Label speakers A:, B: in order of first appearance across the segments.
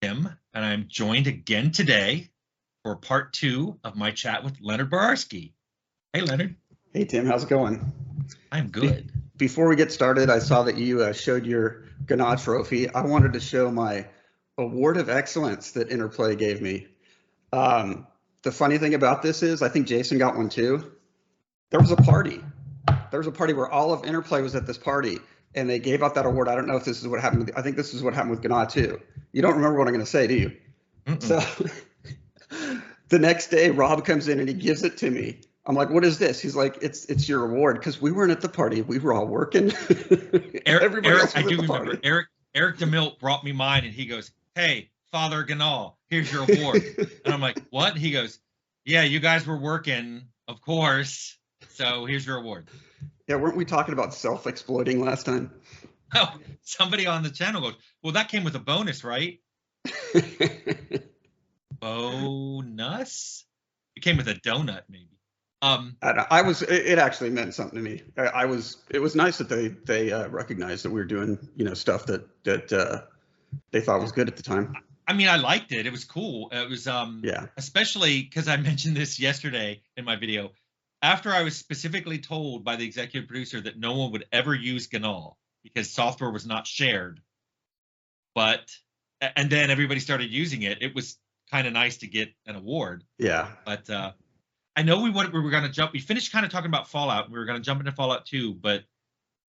A: Tim, and I'm joined again today for part 2 of my chat with Leonard Boyarsky. Hey, Leonard.
B: Hey, Tim, how's it going?
A: I'm good.
B: Before we get started, I saw that you showed your Ganache trophy. I wanted to show my Award of Excellence that Interplay gave me. The funny thing about this is, I think Jason got one too. There was a party. There was a party where all of Interplay was at this party, and they gave out that award. I don't know if this is what happened. I think this is what happened with Ganache too. You don't remember what I'm going to say, do you? So the next day, Rob comes in and he gives it to me. I'm like, what is this? He's like, it's your award, because we weren't at the party. We were all working.
A: Eric, I do remember. Eric DeMilt brought me mine, and he goes, "Hey, Father Ganal, here's your award." And I'm like, "What?" He goes, "Yeah, you guys were working, of course. So here's your award."
B: Yeah, weren't we talking about self-exploiting last time?
A: Oh, somebody on the channel goes, "Well, that came with a bonus, right?" Bonus? It came with a donut, maybe.
B: It actually meant something to me. It was nice that they recognized that we were doing, stuff that they thought was good at the time.
A: I mean, I liked it. It was cool. It was
B: yeah.
A: Especially because I mentioned this yesterday in my video. After I was specifically told by the executive producer that no one would ever use Ganal because software was not shared, and then everybody started using it. It was kind of nice to get an award.
B: Yeah.
A: But I know we were going to jump. We finished kind of talking about Fallout. We were going to jump into Fallout 2, but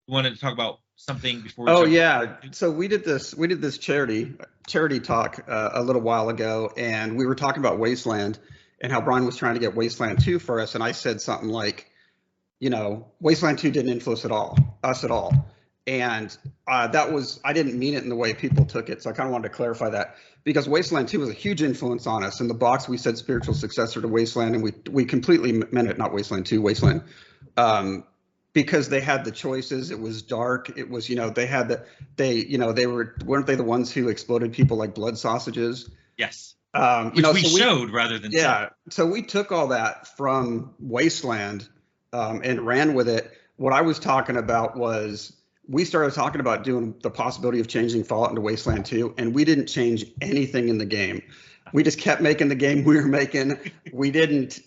A: we wanted to talk about something before.
B: Oh yeah. So we did this charity talk a little while ago, and we were talking about Wasteland and how Brian was trying to get Wasteland 2 for us, and I said something like, Wasteland 2 didn't influence us at all. And I didn't mean it in the way people took it. So I kind of wanted to clarify that, because Wasteland 2 was a huge influence on us. In the box, we said spiritual successor to Wasteland, and we completely meant it, not Wasteland 2, Wasteland. Because they had the choices. It was dark. It was, weren't they the ones who exploded people like blood sausages?
A: Yes. Which we showed rather than
B: said. So we took all that from Wasteland and ran with it. What I was talking about was, we started talking about doing the possibility of changing Fallout into Wasteland 2, and we didn't change anything in the game. We just kept making the game we were making. We didn't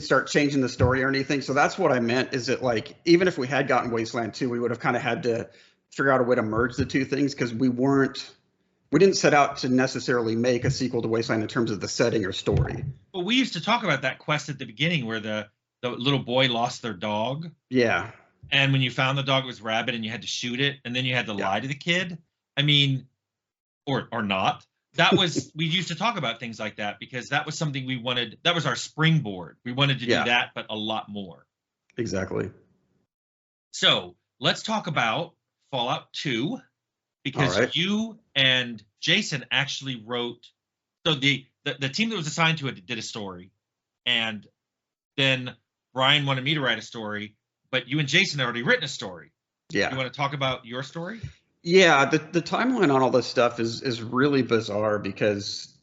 B: start changing the story or anything. So that's what I meant, is that, like, even if we had gotten Wasteland 2, we would have kind of had to figure out a way to merge the two things, because we didn't set out to necessarily make a sequel to Wasteland in terms of the setting or story.
A: Well, we used to talk about that quest at the beginning where the little boy lost their dog.
B: Yeah.
A: And when you found the dog, it was rabid, and you had to shoot it, and then you had to lie to the kid. I mean, or not. That was, we used to talk about things like that, because that was something we wanted. That was our springboard. We wanted to do that, but a lot more.
B: Exactly.
A: So let's talk about Fallout 2, because you and Jason actually wrote. So the team that was assigned to it did a story, and then Brian wanted me to write a story. But you and Jason had already written a story.
B: Yeah.
A: You want to talk about your story?
B: Yeah, the timeline on all this stuff is really bizarre, because,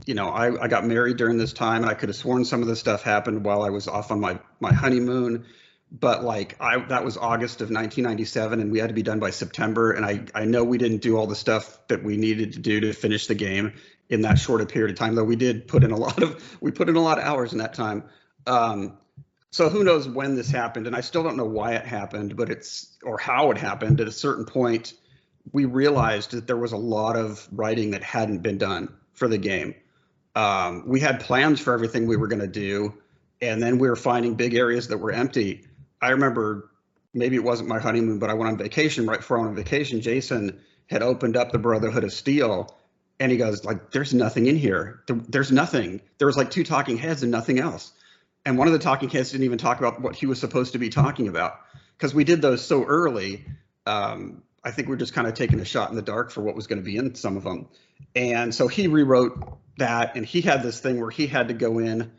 B: I got married during this time, and I could have sworn some of this stuff happened while I was off on my honeymoon. But that was August of 1997, and we had to be done by September. And I know we didn't do all the stuff that we needed to do to finish the game in that short a period of time, though we did put in a lot of hours in that time. So who knows when this happened, and I still don't know why it happened, or how it happened. At a certain point, we realized that there was a lot of writing that hadn't been done for the game. We had plans for everything we were going to do, and then we were finding big areas that were empty. I remember, maybe it wasn't my honeymoon, but I went on vacation. Right before I went on vacation, Jason had opened up the Brotherhood of Steel, and he goes, like, there's nothing in here. There's nothing. There was like 2 talking heads and nothing else. And one of the talking heads didn't even talk about what he was supposed to be talking about, because we did those so early. I think we're just kind of taking a shot in the dark for what was going to be in some of them. And so he rewrote that, and he had this thing where he had to go in.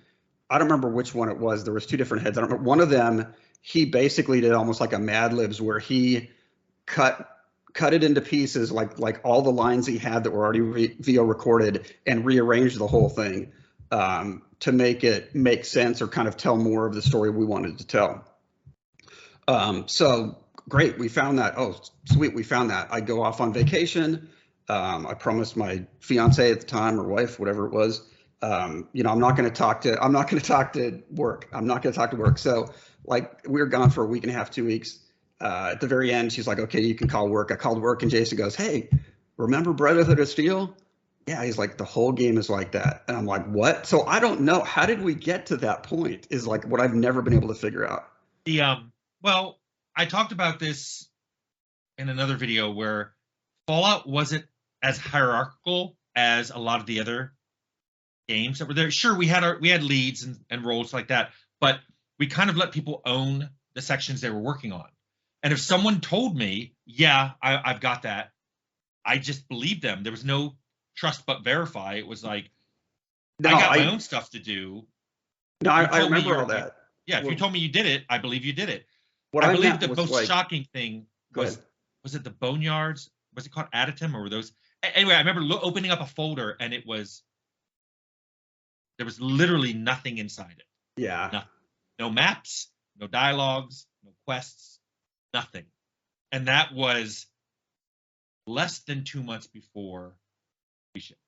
B: I don't remember which one it was. There was 2 different heads. I don't remember. One of them, he basically did almost like a Mad Libs, where he cut it into pieces, like all the lines he had that were already VO recorded, and rearranged the whole thing to make it make sense, or kind of tell more of the story we wanted to tell. So great, we found that. Oh, sweet, we found that. I go off on vacation. I promised my fiance at the time or wife, whatever it was, you know, I'm not going to talk to work. I'm not going to talk to work. So like we were gone for a week and a half, 2 weeks. At the very end, she's like, okay, you can call work. I called work and Jason goes, hey, remember Brotherhood of Steel? Yeah, he's like, the whole game is like that. And I'm like, what? So I don't know. How did we get to that point is like what I've never been able to figure out.
A: Well, I talked about this in another video where Fallout wasn't as hierarchical as a lot of the other games that were there. Sure, we had leads and roles like that, but we kind of let people own the sections they were working on. And if someone told me, yeah, I've got that, I just believed them. There was no trust but verify. It was like, I got my own stuff to do.
B: No, I remember all that.
A: Yeah, if you told me you did it, I believe you did it.
B: What
A: I believe the most shocking thing was
B: it
A: the Boneyards? Was it called Additum, or were those? Anyway, I remember opening up a folder and there was literally nothing inside it.
B: Yeah.
A: Nothing. No maps, no dialogues, no quests, nothing. And that was less than 2 months before we shipped.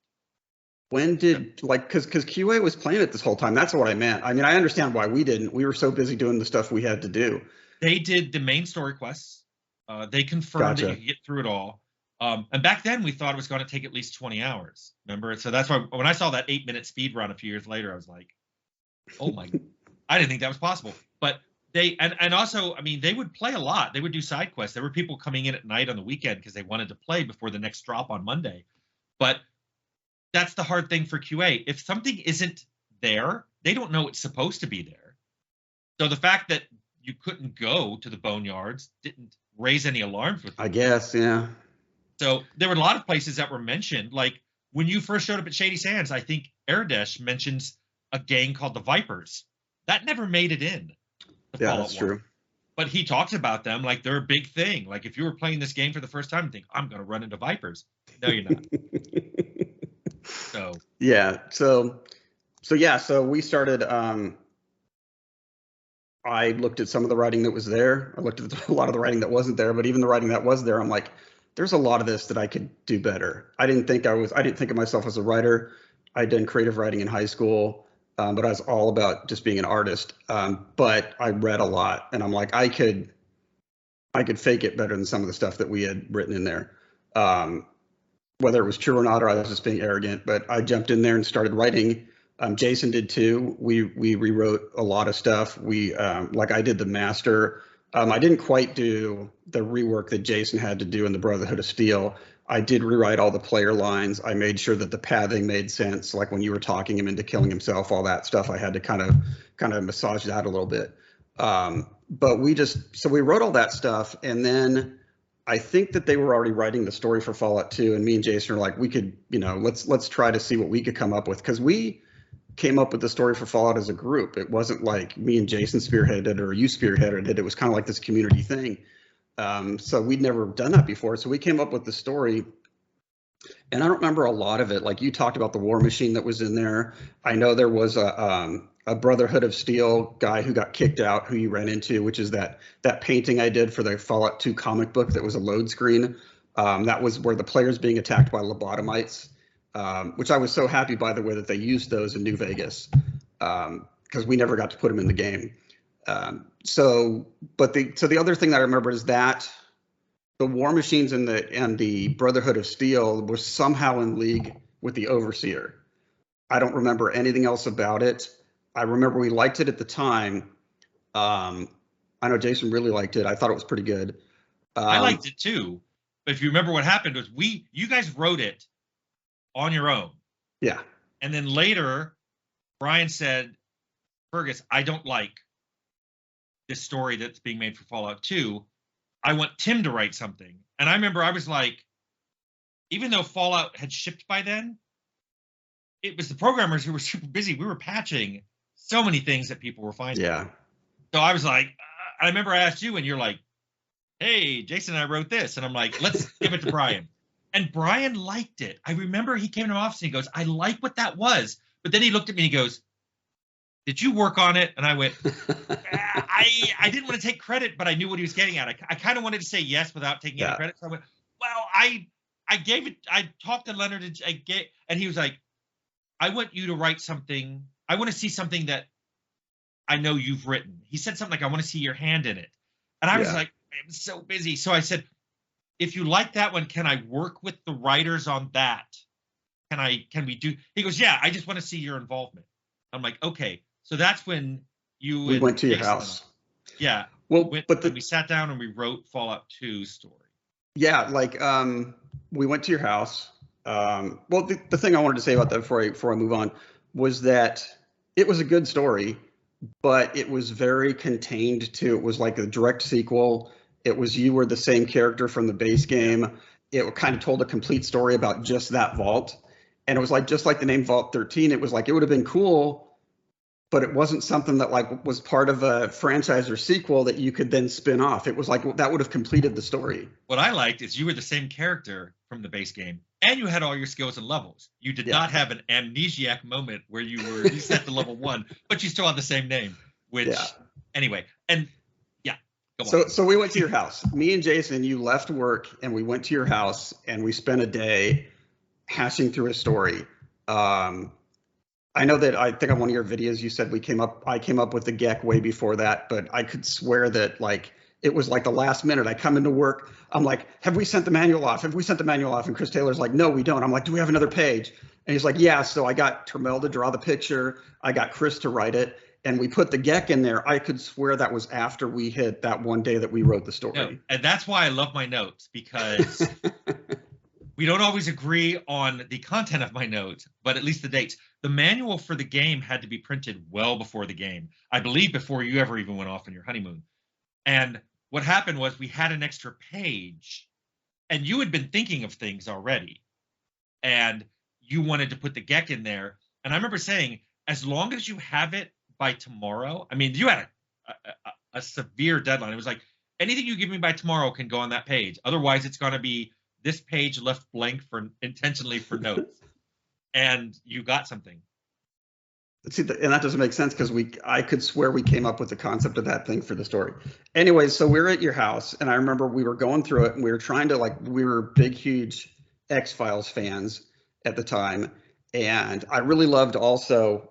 B: When did, like, because QA was playing it this whole time. That's what I meant. I mean, I understand why we didn't. We were so busy doing the stuff we had to do.
A: They did the main story quests. They confirmed that you could get through it all. And back then, we thought it was going to take at least 20 hours. Remember? So that's why when I saw that 8-minute speed run a few years later, I was like, oh my, I didn't think that was possible. But they, and also, I mean, they would play a lot. They would do side quests. There were people coming in at night on the weekend because they wanted to play before the next drop on Monday. But that's the hard thing for QA. If something isn't there, they don't know it's supposed to be there. So the fact that you couldn't go to the Boneyards didn't raise any alarms with you.
B: I guess, yeah.
A: So there were a lot of places that were mentioned. Like when you first showed up at Shady Sands, I think Erdesh mentions a gang called the Vipers. That never made it in.
B: Yeah, that's true.
A: But he talks about them like they're a big thing. Like if you were playing this game for the first time, you think, I'm going to run into Vipers. No, you're not. So
B: yeah. So we started. I looked at some of the writing that was there. I looked at a lot of the writing that wasn't there. But even the writing that was there, I'm like, there's a lot of this that I could do better. I didn't think of myself as a writer. I'd done creative writing in high school, but I was all about just being an artist. But I read a lot, and I'm like, I could fake it better than some of the stuff that we had written in there. Whether it was true or not, or I was just being arrogant, but I jumped in there and started writing. Jason did too. We rewrote a lot of stuff. Like I did the master. I didn't quite do the rework that Jason had to do in the Brotherhood of Steel. I did rewrite all the player lines. I made sure that the pathing made sense. Like when you were talking him into killing himself, all that stuff, I had to kind of massage that a little bit. But we wrote all that stuff, and then I think that they were already writing the story for Fallout 2, and me and Jason are like, we could, let's try to see what we could come up with, because we came up with the story for Fallout as a group. It wasn't like me and Jason spearheaded or you spearheaded it. It was kind of like this community thing. So we'd never done that before. So we came up with the story, and I don't remember a lot of it. Like you talked about the war machine that was in there. I know there was a Brotherhood of Steel guy who got kicked out, who you ran into, which is that painting I did for the Fallout 2 comic book that was a load screen. That was where the player's being attacked by lobotomites. Which I was so happy, by the way, that they used those in New Vegas, because we never got to put them in the game. So the other thing that I remember is that the War Machines and the Brotherhood of Steel were somehow in league with the Overseer. I don't remember anything else about it. I remember we liked it at the time. I know Jason really liked it. I thought it was pretty good.
A: I liked it too. But if you remember what happened was you guys wrote it on your own.
B: Yeah.
A: And then later, Brian said, Fergus, I don't like this story that's being made for Fallout 2. I want Tim to write something. And I remember I was like, even though Fallout had shipped by then, it was the programmers who were super busy. We were patching so many things that people were finding.
B: Yeah.
A: So I was like, I remember I asked you, and you're like, hey, Jason and I wrote this. And I'm like, let's give it to Brian. And Brian liked it. I remember he came to my office and he goes, I like what that was. But then he looked at me and he goes, did you work on it? And I went, I didn't want to take credit, but I knew what he was getting at. I kind of wanted to say yes without taking any credit. So I went, well, I I talked to Leonard and he was like, I want you to write something. I want to see something that I know you've written. He said something like, I want to see your hand in it. And I was like, I'm so busy. So I said, if you like that one, can I work with the writers on that? Can we do? He goes, yeah, I just want to see your involvement. I'm like, okay. So that's when
B: we went to your house.
A: Yeah.
B: Well,
A: we sat down and we wrote Fallout 2 story.
B: Yeah, like we went to your house. Well, the thing I wanted to say about that before I move on was that it was a good story, but it was very contained to, it was like a direct sequel. It was, you were the same character from the base game. It kind of told a complete story about just that vault. And it was like, just like the name Vault 13, it was like, it would have been cool, but it wasn't something that like was part of a franchise or sequel that you could then spin off. It was like, that would have completed the story.
A: What I liked is you were the same character from the base game, and you had all your skills and levels. You did not have an amnesiac moment where you were reset to level 1, but you still had the same name, which anyway, and
B: So we went to your house. Me and Jason, you left work and we went to your house and we spent a day hashing through a story. I know that I think on one of your videos you said I came up with the GECK way before that, but I could swear that like it was like the last minute. I come into work, I'm like, have we sent the manual off? Have we sent the manual off? And Chris Taylor's like, no, we don't. I'm like, do we have another page? And he's like, yeah. So I got Termel to draw the picture. I got Chris to write it. And we put the GECK in there. I could swear that was after we hit that one day that we wrote the story.
A: No, and that's why I love my notes, because we don't always agree on the content of my notes, but at least the dates. The manual for the game had to be printed well before the game, I believe before you ever even went off on your honeymoon. And what happened was we had an extra page, and you had been thinking of things already, and you wanted to put the GECK in there. And I remember saying, as long as you have it by tomorrow, I mean, you had a severe deadline. It was like, anything you give me by tomorrow can go on that page. Otherwise, it's going to be this page left blank intentionally for notes. And you got something.
B: See, and that doesn't make sense because I could swear we came up with the concept of that thing for the story. Anyway, so we were at your house, and I remember we were going through it, and we were trying to we were big, huge X-Files fans at the time, and I really loved also.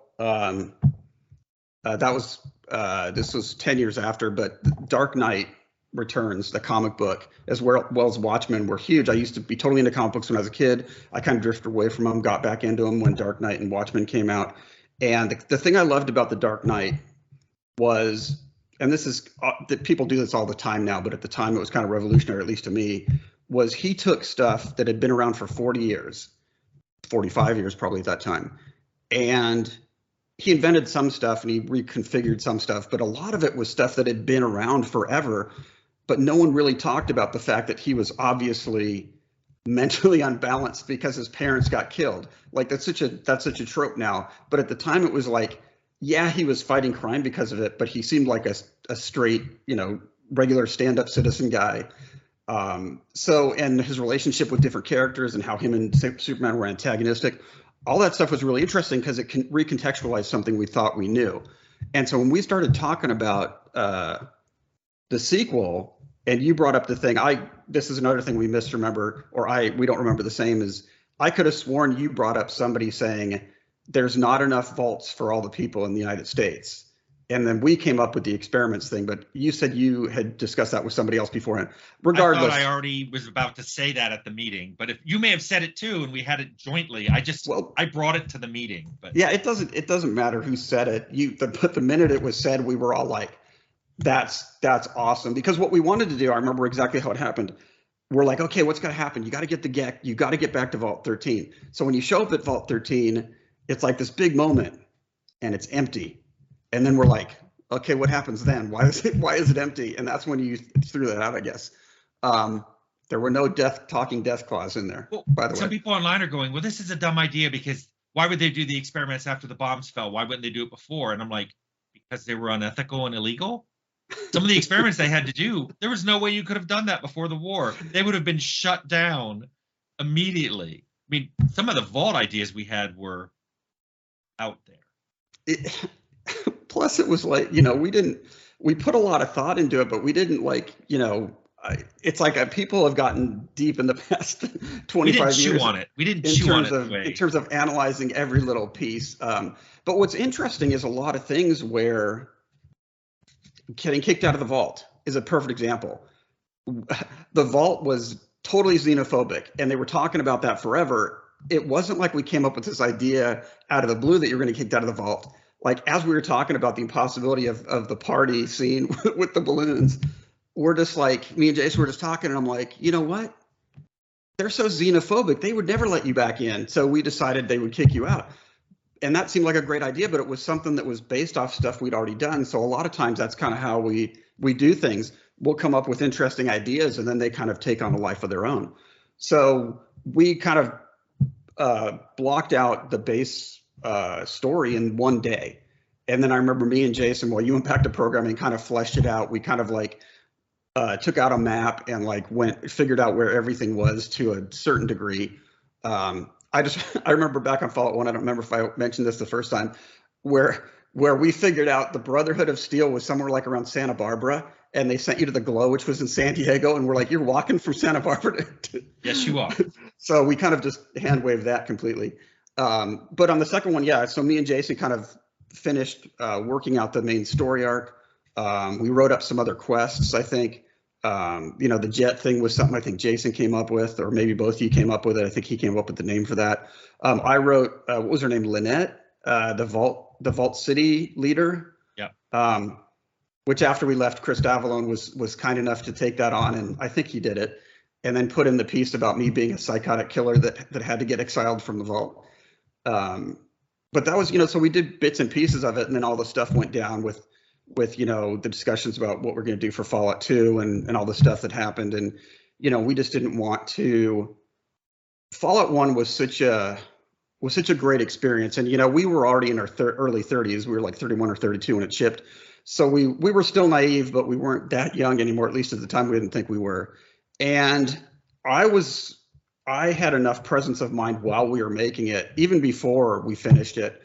B: This was 10 years after, but Dark Knight Returns, the comic book, as well as Watchmen, were huge. I used to be totally into comic books when I was a kid. I kind of drifted away from them, got back into them when Dark Knight and Watchmen came out. And the thing I loved about the Dark Knight was, and this is that people do this all the time now, but at the time it was kind of revolutionary, at least to me, was he took stuff that had been around for 40 years, 45 years probably at that time, and he invented some stuff and he reconfigured some stuff, but a lot of it was stuff that had been around forever, but no one really talked about the fact that he was obviously mentally unbalanced because his parents got killed. Like that's such a trope now, but at the time it was like, yeah, he was fighting crime because of it, but he seemed like a straight, regular stand-up citizen guy. And his relationship with different characters and how him and Superman were antagonistic, all that stuff was really interesting because it can recontextualize something we thought we knew. And so when we started talking about the sequel, and you brought up the thing, this is another thing we misremember, or we don't remember the same, is I could have sworn you brought up somebody saying there's not enough vaults for all the people in the United States. And then we came up with the experiments thing, but you said you had discussed that with somebody else beforehand. Regardless,
A: I thought I already was about to say that at the meeting, but if you may have said it too, and we had it jointly, I brought it to the meeting. But
B: yeah, it doesn't matter who said it. But the minute it was said, we were all like, that's awesome. Because what we wanted to do, I remember exactly how it happened. We're like, okay, what's got to happen? You got to get the GECK. You got to get back to Vault 13. So when you show up at Vault 13, it's like this big moment, and it's empty. And then we're like, okay, what happens then? Why is it empty? And that's when you threw that out, I guess. There were no talking death clause in there, by the way.
A: Some people online are going, well, this is a dumb idea because why would they do the experiments after the bombs fell? Why wouldn't they do it before? And I'm like, because they were unethical and illegal? Some of the experiments they had to do, there was no way you could have done that before the war. They would have been shut down immediately. I mean, some of the vault ideas we had were out there.
B: Plus, it was like, we put a lot of thought into it, but we didn't it's like people have gotten deep in the past 25
A: we didn't
B: years.
A: Chew on it. We didn't chew on it
B: In terms of analyzing every little piece. But what's interesting is a lot of things where getting kicked out of the vault is a perfect example. The vault was totally xenophobic, and they were talking about that forever. It wasn't like we came up with this idea out of the blue that you're going to get kicked out of the vault. Like, as we were talking about the impossibility of the party scene with the balloons, we're just like, me and Jason were just talking, and I'm like, you know what? They're so xenophobic, they would never let you back in. So we decided they would kick you out. And that seemed like a great idea, but it was something that was based off stuff we'd already done. So a lot of times that's kind of how we do things. We'll come up with interesting ideas, and then they kind of take on a life of their own. So we kind of blocked out the base story in one day. And then I remember me and Jason, while you unpacked the programming, kind of fleshed it out. We kind of like took out a map and like figured out where everything was to a certain degree. I remember back on Fallout 1, I don't remember if I mentioned this the first time, where we figured out the Brotherhood of Steel was somewhere like around Santa Barbara, and they sent you to the Glow, which was in San Diego, and we're like, you're walking from Santa Barbara to
A: Yes, you are.
B: So we kind of just hand waved that completely. But on the second one, yeah, so me and Jason kind of finished working out the main story arc. We wrote up some other quests, I think. The jet thing was something I think Jason came up with, or maybe both of you came up with it. I think he came up with the name for that. I wrote, what was her name? Lynette, the Vault City leader.
A: Yeah.
B: Which after we left, Chris Davallone was kind enough to take that on, and I think he did it, and then put in the piece about me being a psychotic killer that had to get exiled from the vault. But that was, so we did bits and pieces of it, and then all the stuff went down with the discussions about what we're going to do for Fallout 2 and all the stuff that happened. And we just didn't want to. Fallout 1 was such a great experience, and we were already in our early 30s. We were like 31 or 32 when it shipped, so we were still naive, but we weren't that young anymore. At least at the time, we didn't think we were. And I had enough presence of mind while we were making it, even before we finished it,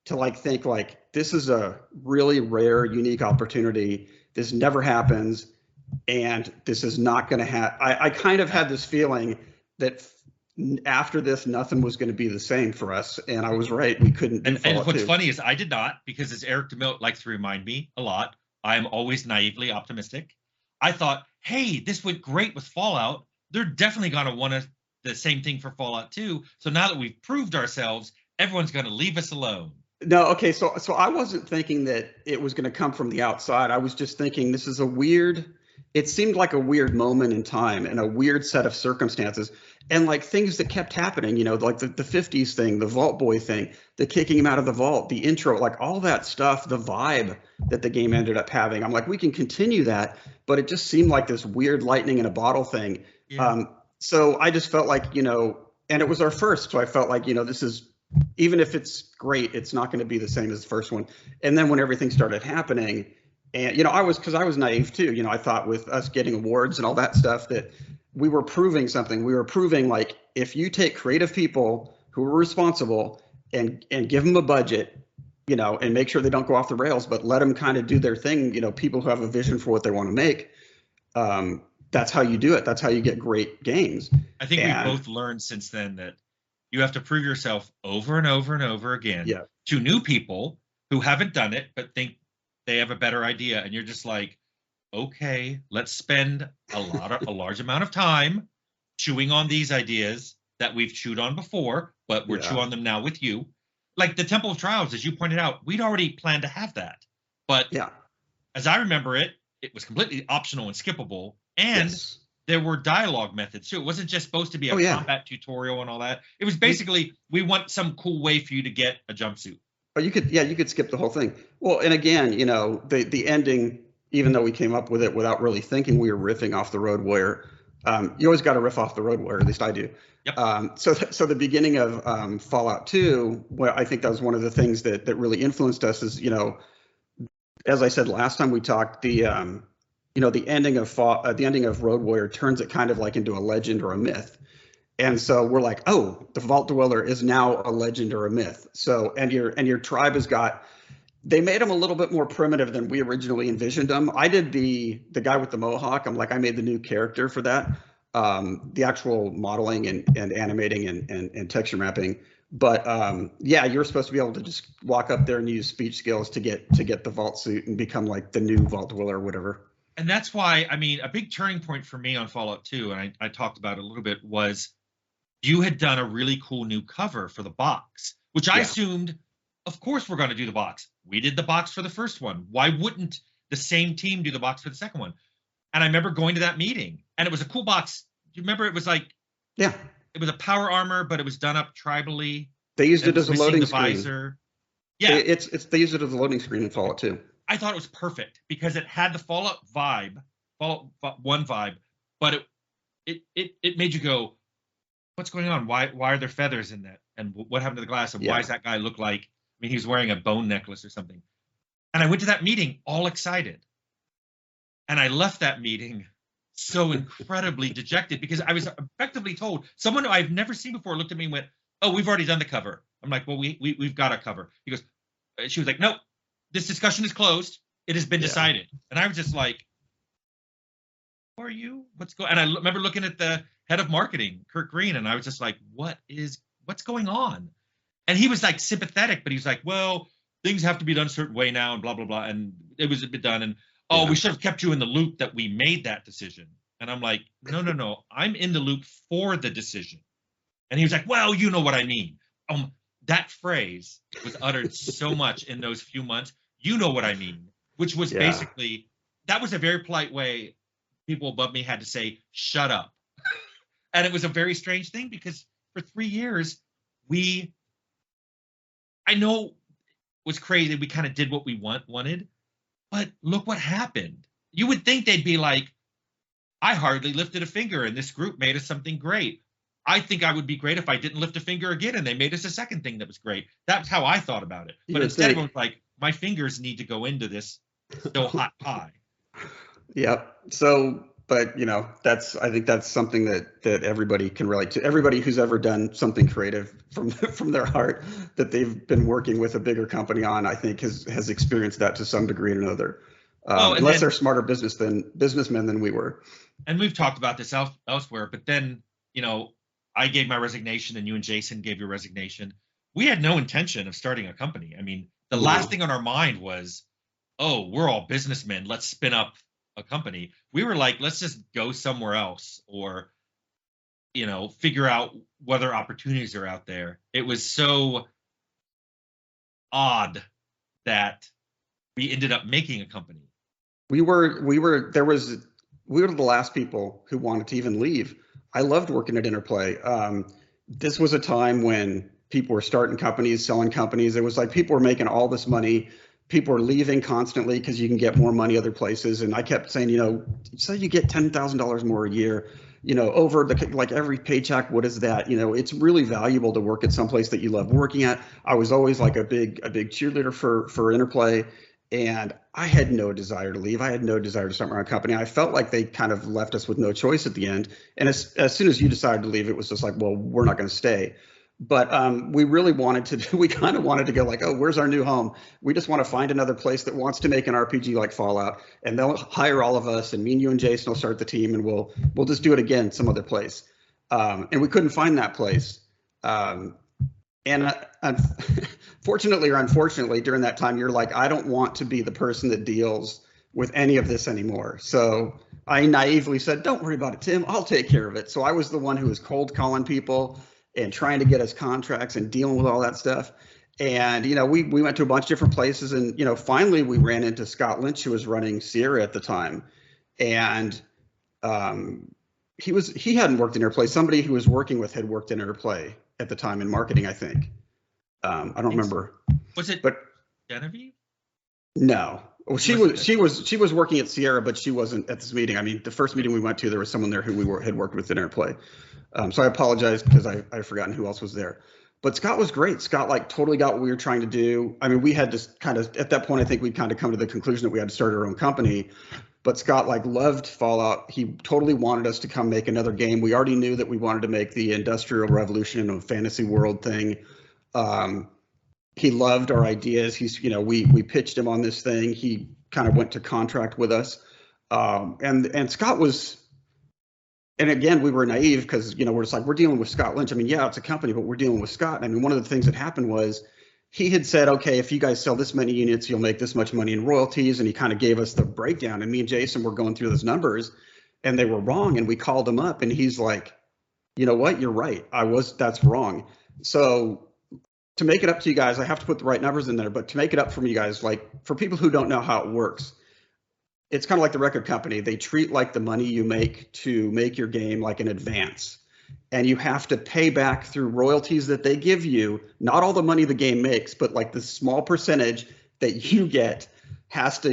B: to think this is a really rare, unique opportunity. This never happens, and this is not going to happen. I kind of had this feeling that after this, nothing was going to be the same for us, and I was right. We couldn't do Fallout 2.
A: What's funny is I did not, because as Eric DeMille likes to remind me a lot, I am always naively optimistic. I thought, hey, this went great with Fallout. They're definitely going to want the same thing for Fallout 2. So now that we've proved ourselves, everyone's going to leave us alone.
B: No, okay, so I wasn't thinking that it was going to come from the outside. I was just thinking this is it seemed like a weird moment in time and a weird set of circumstances, and things that kept happening, like the 50s thing, the Vault Boy thing, the kicking him out of the vault, the intro, all that stuff, the vibe that the game ended up having. I'm like, we can continue that, but it just seemed like this weird lightning in a bottle thing. Yeah. So I just felt like, and it was our first, so I felt like, this is, even if it's great, it's not going to be the same as the first one. And then when everything started happening, and I was naive too. I thought with us getting awards and all that stuff that we were proving something. We were proving if you take creative people who are responsible and give them a budget, and make sure they don't go off the rails, but let them kind of do their thing. People who have a vision for what they want to make. That's how you do it. That's how you get great games.
A: I think we both learned since then that you have to prove yourself over and over and over again to new people who haven't done it but think they have a better idea, and you're just like, okay, let's spend a large amount of time chewing on these ideas that we've chewed on before, but we're chewing on them now with you. Like the Temple of Trials, as you pointed out, we'd already planned to have that, but as I remember it, it was completely optional and skippable, and there were dialogue methods too. It wasn't just supposed to be a combat tutorial and all that. It was basically, we want some cool way for you to get a jumpsuit.
B: Oh, you could skip the whole thing. Well, and again, the ending, even though we came up with it without really thinking, we were riffing off the Road Warrior. You always got to riff off the Road Warrior, at least I do. Yep. So the beginning of Fallout 2, well, I think that was one of the things that really influenced us is, as I said last time we talked, the ending of Road Warrior turns it kind of into a legend or a myth. And so we're like, oh, the Vault Dweller is now a legend or a myth. So and your tribe has got, They made them a little bit more primitive than we originally envisioned them. I did the guy with the mohawk. I made the new character for that. The actual modeling and animating and texture mapping. But yeah, you're supposed to be able to just walk up there and use speech skills to get the vault suit and become like the new vault dweller or whatever.
A: And that's why, I mean, a big turning point for me on Fallout 2, and I talked about it a little bit, was you had done a really cool new cover for the box, which I assumed, of course, we're going to do the box. We did the box for the first one. Why wouldn't the same team do the box for the second one? And I remember going to that meeting, and it was a cool box. Do you remember? It was like, it was a power armor, but it was done up tribally.
B: They used it as a loading screen.
A: Visor. Yeah,
B: they used it as a loading screen in Fallout 2.
A: I thought it was perfect because it had the Fallout 1 vibe, but it made you go, what's going on? Why are there feathers in that? And what happened to the glass? And why does that guy look like, I mean, he was wearing a bone necklace or something. And I went to that meeting all excited. And I left that meeting so incredibly dejected because I was effectively told, someone I've never seen before looked at me and went, oh, we've already done the cover. I'm like, well, we've got a cover. She was like, nope, this discussion is closed. It has been decided. And I was just like, who are you? What's going on? And I remember looking at the head of marketing, Kurt Green, and I was just like, what's going on? And he was like sympathetic, but he was like, well, things have to be done a certain way now and blah, blah, blah. And it was a bit done. And, we should have kept you in the loop that we made that decision. And I'm like, no, I'm in the loop for the decision. And he was like, well, you know what I mean. That phrase was uttered so much in those few months. You know what I mean, which was basically, that was a very polite way people above me had to say, shut up. And it was a very strange thing because for 3 years, I know it was crazy. We kind of did what we wanted, but look what happened. You would think they'd be like, I hardly lifted a finger and this group made us something great. I think I would be great if I didn't lift a finger again and they made us a second thing that was great. That's how I thought about it. But instead it was like, my fingers need to go into this still hot pie.
B: Yep. So, but I think that's something that everybody can relate to. Everybody who's ever done something creative from their heart that they've been working with a bigger company on, I think has experienced that to some degree or another. Unless they're smarter businessmen than we were. And
A: we've talked about this elsewhere, but then, I gave my resignation and you and Jason gave your resignation. We had no intention of starting a company. I mean, the last thing on our mind was, oh, we're all businessmen. Let's spin up a company. We were like, let's just go somewhere else or, figure out whether opportunities are out there. It was so odd that we ended up making a company.
B: We were the last people who wanted to even leave. I loved working at Interplay. This was a time when people were starting companies, selling companies. It was like people were making all this money. People were leaving constantly because you can get more money other places. And I kept saying, so you get $10,000 more a year, over like every paycheck. What is that? It's really valuable to work at someplace that you love working at. I was always like a big cheerleader for Interplay. And I had no desire to leave. I had no desire to start my own company. I felt like they kind of left us with no choice at the end. And as soon as you decided to leave, it was just like, well, we're not going to stay. But we kind of wanted to go like, oh, where's our new home? We just want to find another place that wants to make an RPG like Fallout. And they'll hire all of us. And me and you and Jason will start the team. And we'll just do it again some other place. And we couldn't find that place. And fortunately or unfortunately, during that time, you're like, I don't want to be the person that deals with any of this anymore. So I naively said, don't worry about it, Tim. I'll take care of it. So I was the one who was cold calling people and trying to get us contracts and dealing with all that stuff. And, we went to a bunch of different places. And, finally, we ran into Scott Lynch, who was running Sierra at the time. And he hadn't worked in Interplay. Somebody who was working with had worked in Interplay at the time in marketing, I think. I don't remember.
A: Was it
B: but
A: Genevieve?
B: No. Well, she was working at Sierra, but she wasn't at this meeting. I mean, the first meeting we went to, there was someone there who had worked with Interplay. So I apologize because I've forgotten who else was there. But Scott was great. Scott totally got what we were trying to do. I mean, we had to kind of, at that point, I think we'd kind of come to the conclusion that we had to start our own company. But Scott loved Fallout. He totally wanted us to come make another game. We already knew that we wanted to make the Industrial Revolution and a fantasy world thing. he loved our ideas. He's, you know, we pitched him on this thing. He kind of went to contract with us. And Scott was, and again, we were naive because, you know, we're just like, we're dealing with Scott Lynch. I mean, yeah, it's a company, but we're dealing with Scott. And I mean, one of the things that happened was he had said, okay, if you guys sell this many units, you'll make this much money in royalties. And he kind of gave us the breakdown. And me and Jason were going through those numbers and they were wrong. And we called him up and he's like, you know what, you're right. That's wrong. So to make it up to you guys, I have to put the right numbers in there, but to make it up for you guys, like for people who don't know how it works, it's kind of like the record company. They treat like the money you make to make your game like an advance. And you have to pay back through royalties that they give you, not all the money the game makes, but like the small percentage that you get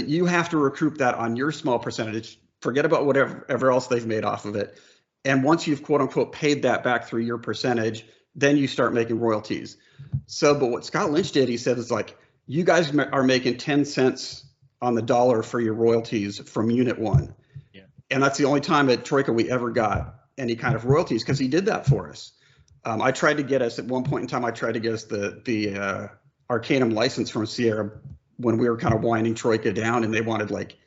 B: you have to recoup that on your small percentage. Forget about whatever else they've made off of it. And once you've quote unquote paid that back through your percentage, then you start making royalties. So, but what Scott Lynch did, he said, is like, you guys are making 10 cents on the dollar for your royalties from unit one. Yeah. And that's the only time at Troika we ever got any kind of royalties because he did that for us. I tried to get us at one point in time, the Arcanum license from Sierra when we were kind of winding Troika down and they wanted like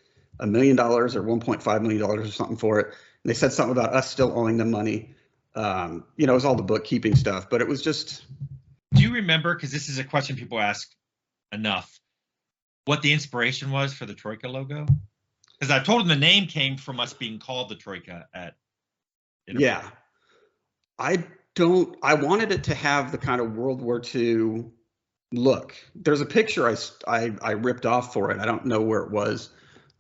B: $1 million or $1.5 million or something for it. And they said something about us still owing them money. You know, it was all the bookkeeping stuff, but it was just.
A: Do you remember, because this is a question people ask enough, what the inspiration was for the Troika logo? Because I told them the name came from us being called the Troika at Interplay.
B: Yeah. I wanted it to have the kind of World War II look. There's a picture I ripped off for it. I don't know where it was.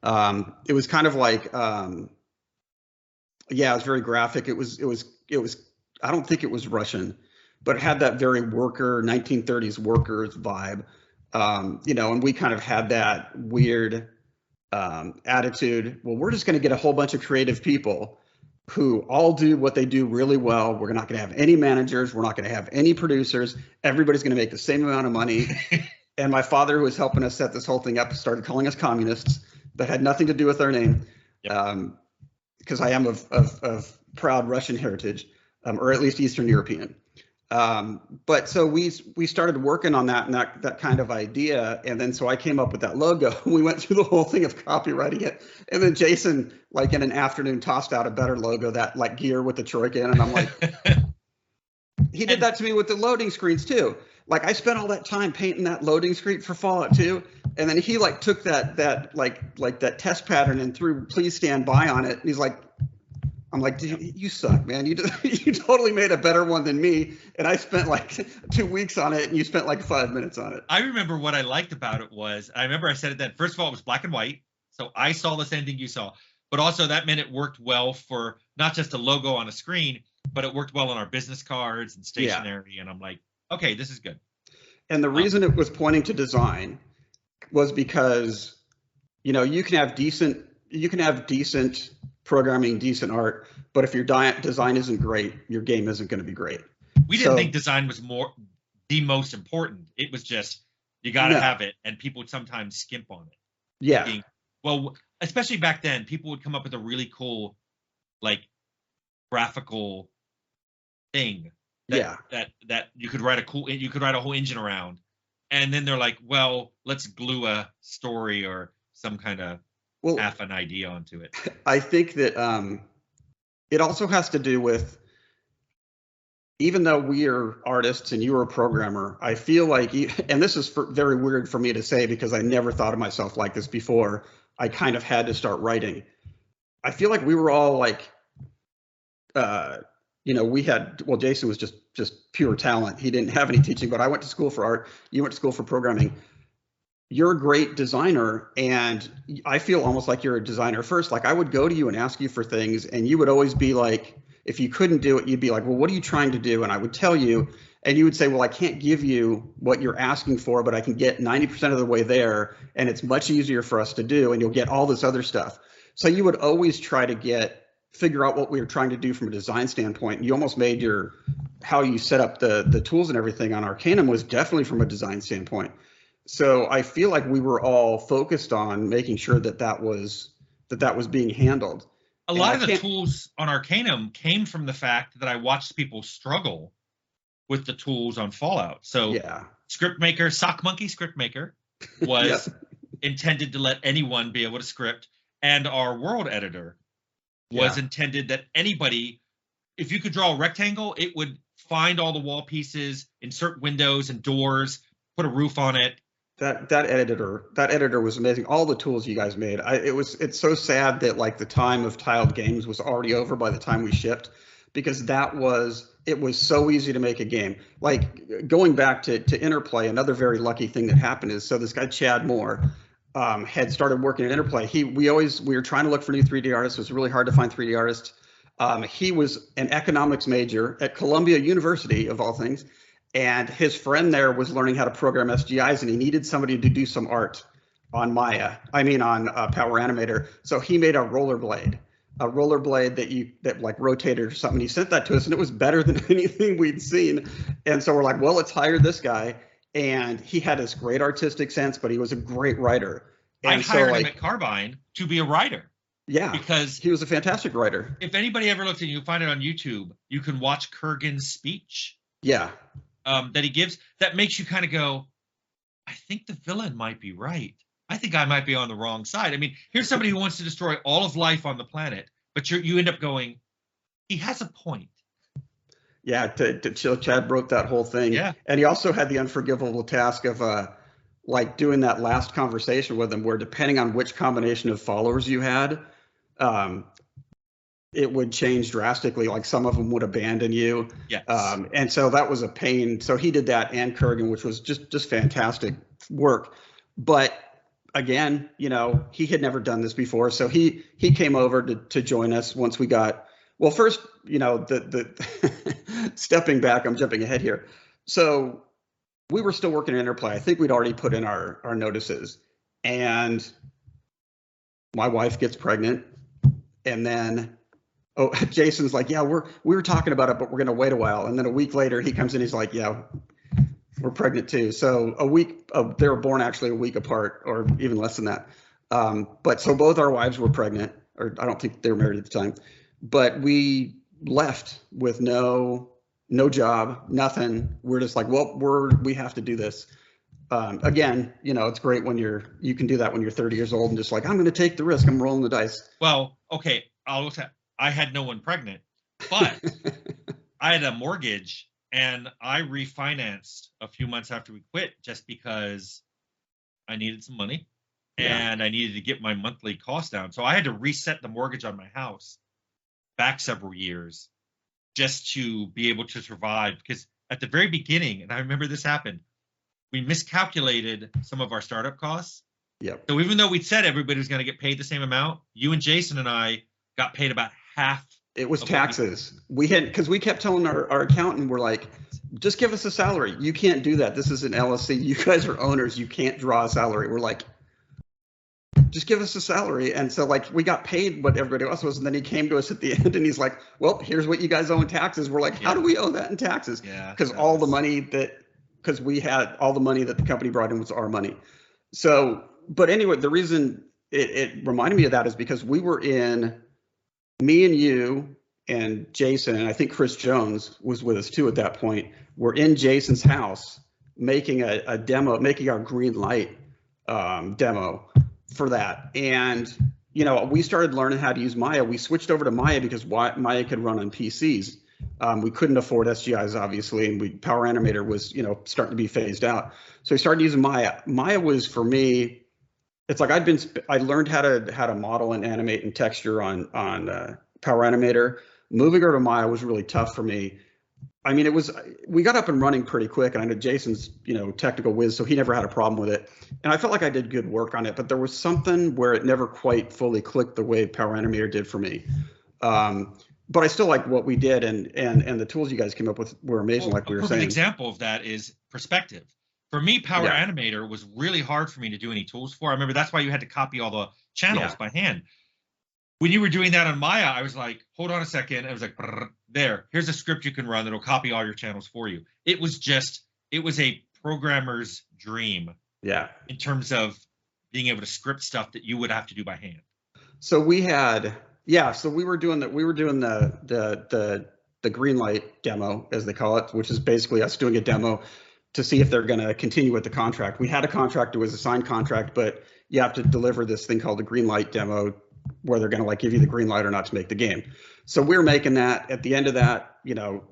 B: It was kind of like, yeah, it was very graphic. It was, I don't think it was Russian, but it had that very 1930s workers vibe. You know, and we kind of had that weird attitude. Well, we're just going to get a whole bunch of creative people who all do what they do really well. We're not going to have any managers. We're not going to have any producers. Everybody's going to make the same amount of money. And my father, who was helping us set this whole thing up, started calling us communists. That had nothing to do with our name. Because I am of proud Russian heritage, or at least Eastern European. But so we started working on that and that kind of idea. And then so I came up with that logo. We went through the whole thing of copywriting it. And then Jason, like in an afternoon, tossed out a better logo, that like gear with the Troika in. And I'm like, he did that to me with the loading screens too. Like I spent all that time painting that loading screen for Fallout 2. And then he like took that that test pattern and threw "Please stand by" on it. And he's like, I'm like, you suck, man. You totally made a better one than me. And I spent like 2 weeks on it and you spent like 5 minutes on it.
A: I remember what I liked about it was, I remember I said it then, first of all, it was black and white. So I saw the same thing you saw, but also that meant it worked well for not just a logo on a screen, but it worked well on our business cards and stationery. Yeah. And I'm like, okay, this is good.
B: And the reason it was pointing to design was because, you know, you can have decent programming, decent art, but if your design isn't great, your game isn't going to be great.
A: We didn't think design was the most important. It was just, you got to have it, and people would sometimes skimp on it.
B: Yeah.
A: Well, especially back then, people would come up with a really cool, like, graphical thing. That you could write a whole engine around, and then they're like, well, let's glue a story or some kind of half an idea onto it.
B: I think that it also has to do with, even though we are artists and you are a programmer, I feel like, and this is very weird for me to say because I never thought of myself like this before, I kind of had to start writing. I feel like we were all like, you know, Jason was just pure talent. He didn't have any teaching, but I went to school for art. You went to school for programming. You're a great designer, and I feel almost like you're a designer first. Like I would go to you and ask you for things, and you would always be like, if you couldn't do it, you'd be like, well, what are you trying to do? And I would tell you, and you would say, well, I can't give you what you're asking for, but I can get 90% of the way there, and it's much easier for us to do, and you'll get all this other stuff. So you would always try to figure out what we were trying to do from a design standpoint. You almost made how you set up the tools and everything on Arcanum was definitely from a design standpoint. So I feel like we were all focused on making sure that was being handled.
A: A lot of the tools on Arcanum came from the fact that I watched people struggle with the tools on Fallout. So script maker, Sock Monkey script maker, was
B: Yep.
A: intended to let anyone be able to script, and our world editor was intended that anybody, if you could draw a rectangle, it would find all the wall pieces, insert windows and doors, put a roof on it.
B: That editor was amazing. All the tools you guys made. It's so sad that like the time of tiled games was already over by the time we shipped, because it was so easy to make a game. Like going back to Interplay, another very lucky thing that happened is, so this guy Chad Moore had started working at Interplay. We were trying to look for new 3D artists. It was really hard to find 3D artists. He was an economics major at Columbia University, of all things, and his friend there was learning how to program SGIs, and he needed somebody to do some art on Power Animator. So he made a rollerblade that like rotated or something. He sent that to us, and it was better than anything we'd seen. And so we're like, well, let's hire this guy. And he had this great artistic sense, but he was a great writer. And
A: I hired him at Carbine to be a writer.
B: Yeah,
A: because
B: he was a fantastic writer.
A: If anybody ever looks at it, you can find it on YouTube. You can watch Kurgan's speech.
B: Yeah.
A: That he gives, that makes you kind of go, I think the villain might be right. I think I might be on the wrong side. I mean, here's somebody who wants to destroy all of life on the planet, but you end up going, he has a point. Yeah,
B: Chad wrote that whole thing.
A: Yeah.
B: And he also had the unforgivable task of like doing that last conversation with him, where depending on which combination of followers you had, it would change drastically. Like some of them would abandon you.
A: Yes.
B: And so that was a pain. So he did that and Kurgan, which was just fantastic work. But again, he had never done this before. So he came over to join us once we got, well, first, the stepping back, I'm jumping ahead here. So we were still working at Interplay. I think we'd already put in our notices, and my wife gets pregnant, and then Jason's like, yeah, we were talking about it, but we're going to wait a while. And then a week later he comes in, he's like, yeah, we're pregnant too. So they were born actually a week apart, or even less than that. But so both our wives were pregnant, or I don't think they were married at the time, but we left with no job, nothing. We're just like, well, we have to do this. Again, it's great when you can do that when you're 30 years old and just like, I'm going to take the risk. I'm rolling the dice.
A: Well, okay. I had no one pregnant, but I had a mortgage, and I refinanced a few months after we quit just because I needed some money and I needed to get my monthly cost down. So I had to reset the mortgage on my house back several years just to be able to survive, because at the very beginning, and I remember this happened, we miscalculated some of our startup costs.
B: Yep.
A: So even though we said everybody was going to get paid the same amount, you and Jason and I got paid about half.
B: It was taxes. Because we kept telling our accountant, we're like, just give us a salary. You can't do that. This is an LLC. You guys are owners. You can't draw a salary. We're like, just give us a salary. And so like we got paid what everybody else was. And then he came to us at the end and he's like, well, here's what you guys owe in taxes. We're like, how do we owe that in taxes?
A: Yeah.
B: Because because we had all the money that the company brought in was our money. So, but anyway, the reason it reminded me of that is because me and you and Jason, and I think Chris Jones was with us too at that point, were in Jason's house making a demo, making our green light demo for that. And, we started learning how to use Maya. We switched over to Maya because Maya could run on PCs. We couldn't afford SGIs, obviously, and Power Animator was, starting to be phased out. So we started using Maya. Maya was, for me, it's like I learned how to model and animate and texture on Power Animator. Moving over to Maya was really tough for me. I mean, we got up and running pretty quick, and I know Jason's, technical whiz, so he never had a problem with it. And I felt like I did good work on it, but there was something where it never quite fully clicked the way Power Animator did for me. But I still like what we did, and the tools you guys came up with were amazing, like we were saying.
A: An example of that is perspective. For me, Power Animator was really hard for me to do any tools for. I remember that's why you had to copy all the channels by hand. When you were doing that on Maya, I was like, hold on a second. I was like, here's a script you can run that'll copy all your channels for you. It was a programmer's dream.
B: Yeah.
A: In terms of being able to script stuff that you would have to do by hand.
B: So we were doing the green light demo, as they call it, which is basically us doing a demo. to see if they're going to continue with the contract. We had a contract, it was a signed contract, but you have to deliver this thing called the green light demo where they're going to like give you the green light or not to make the game. So we're making that. At the end of that, you know,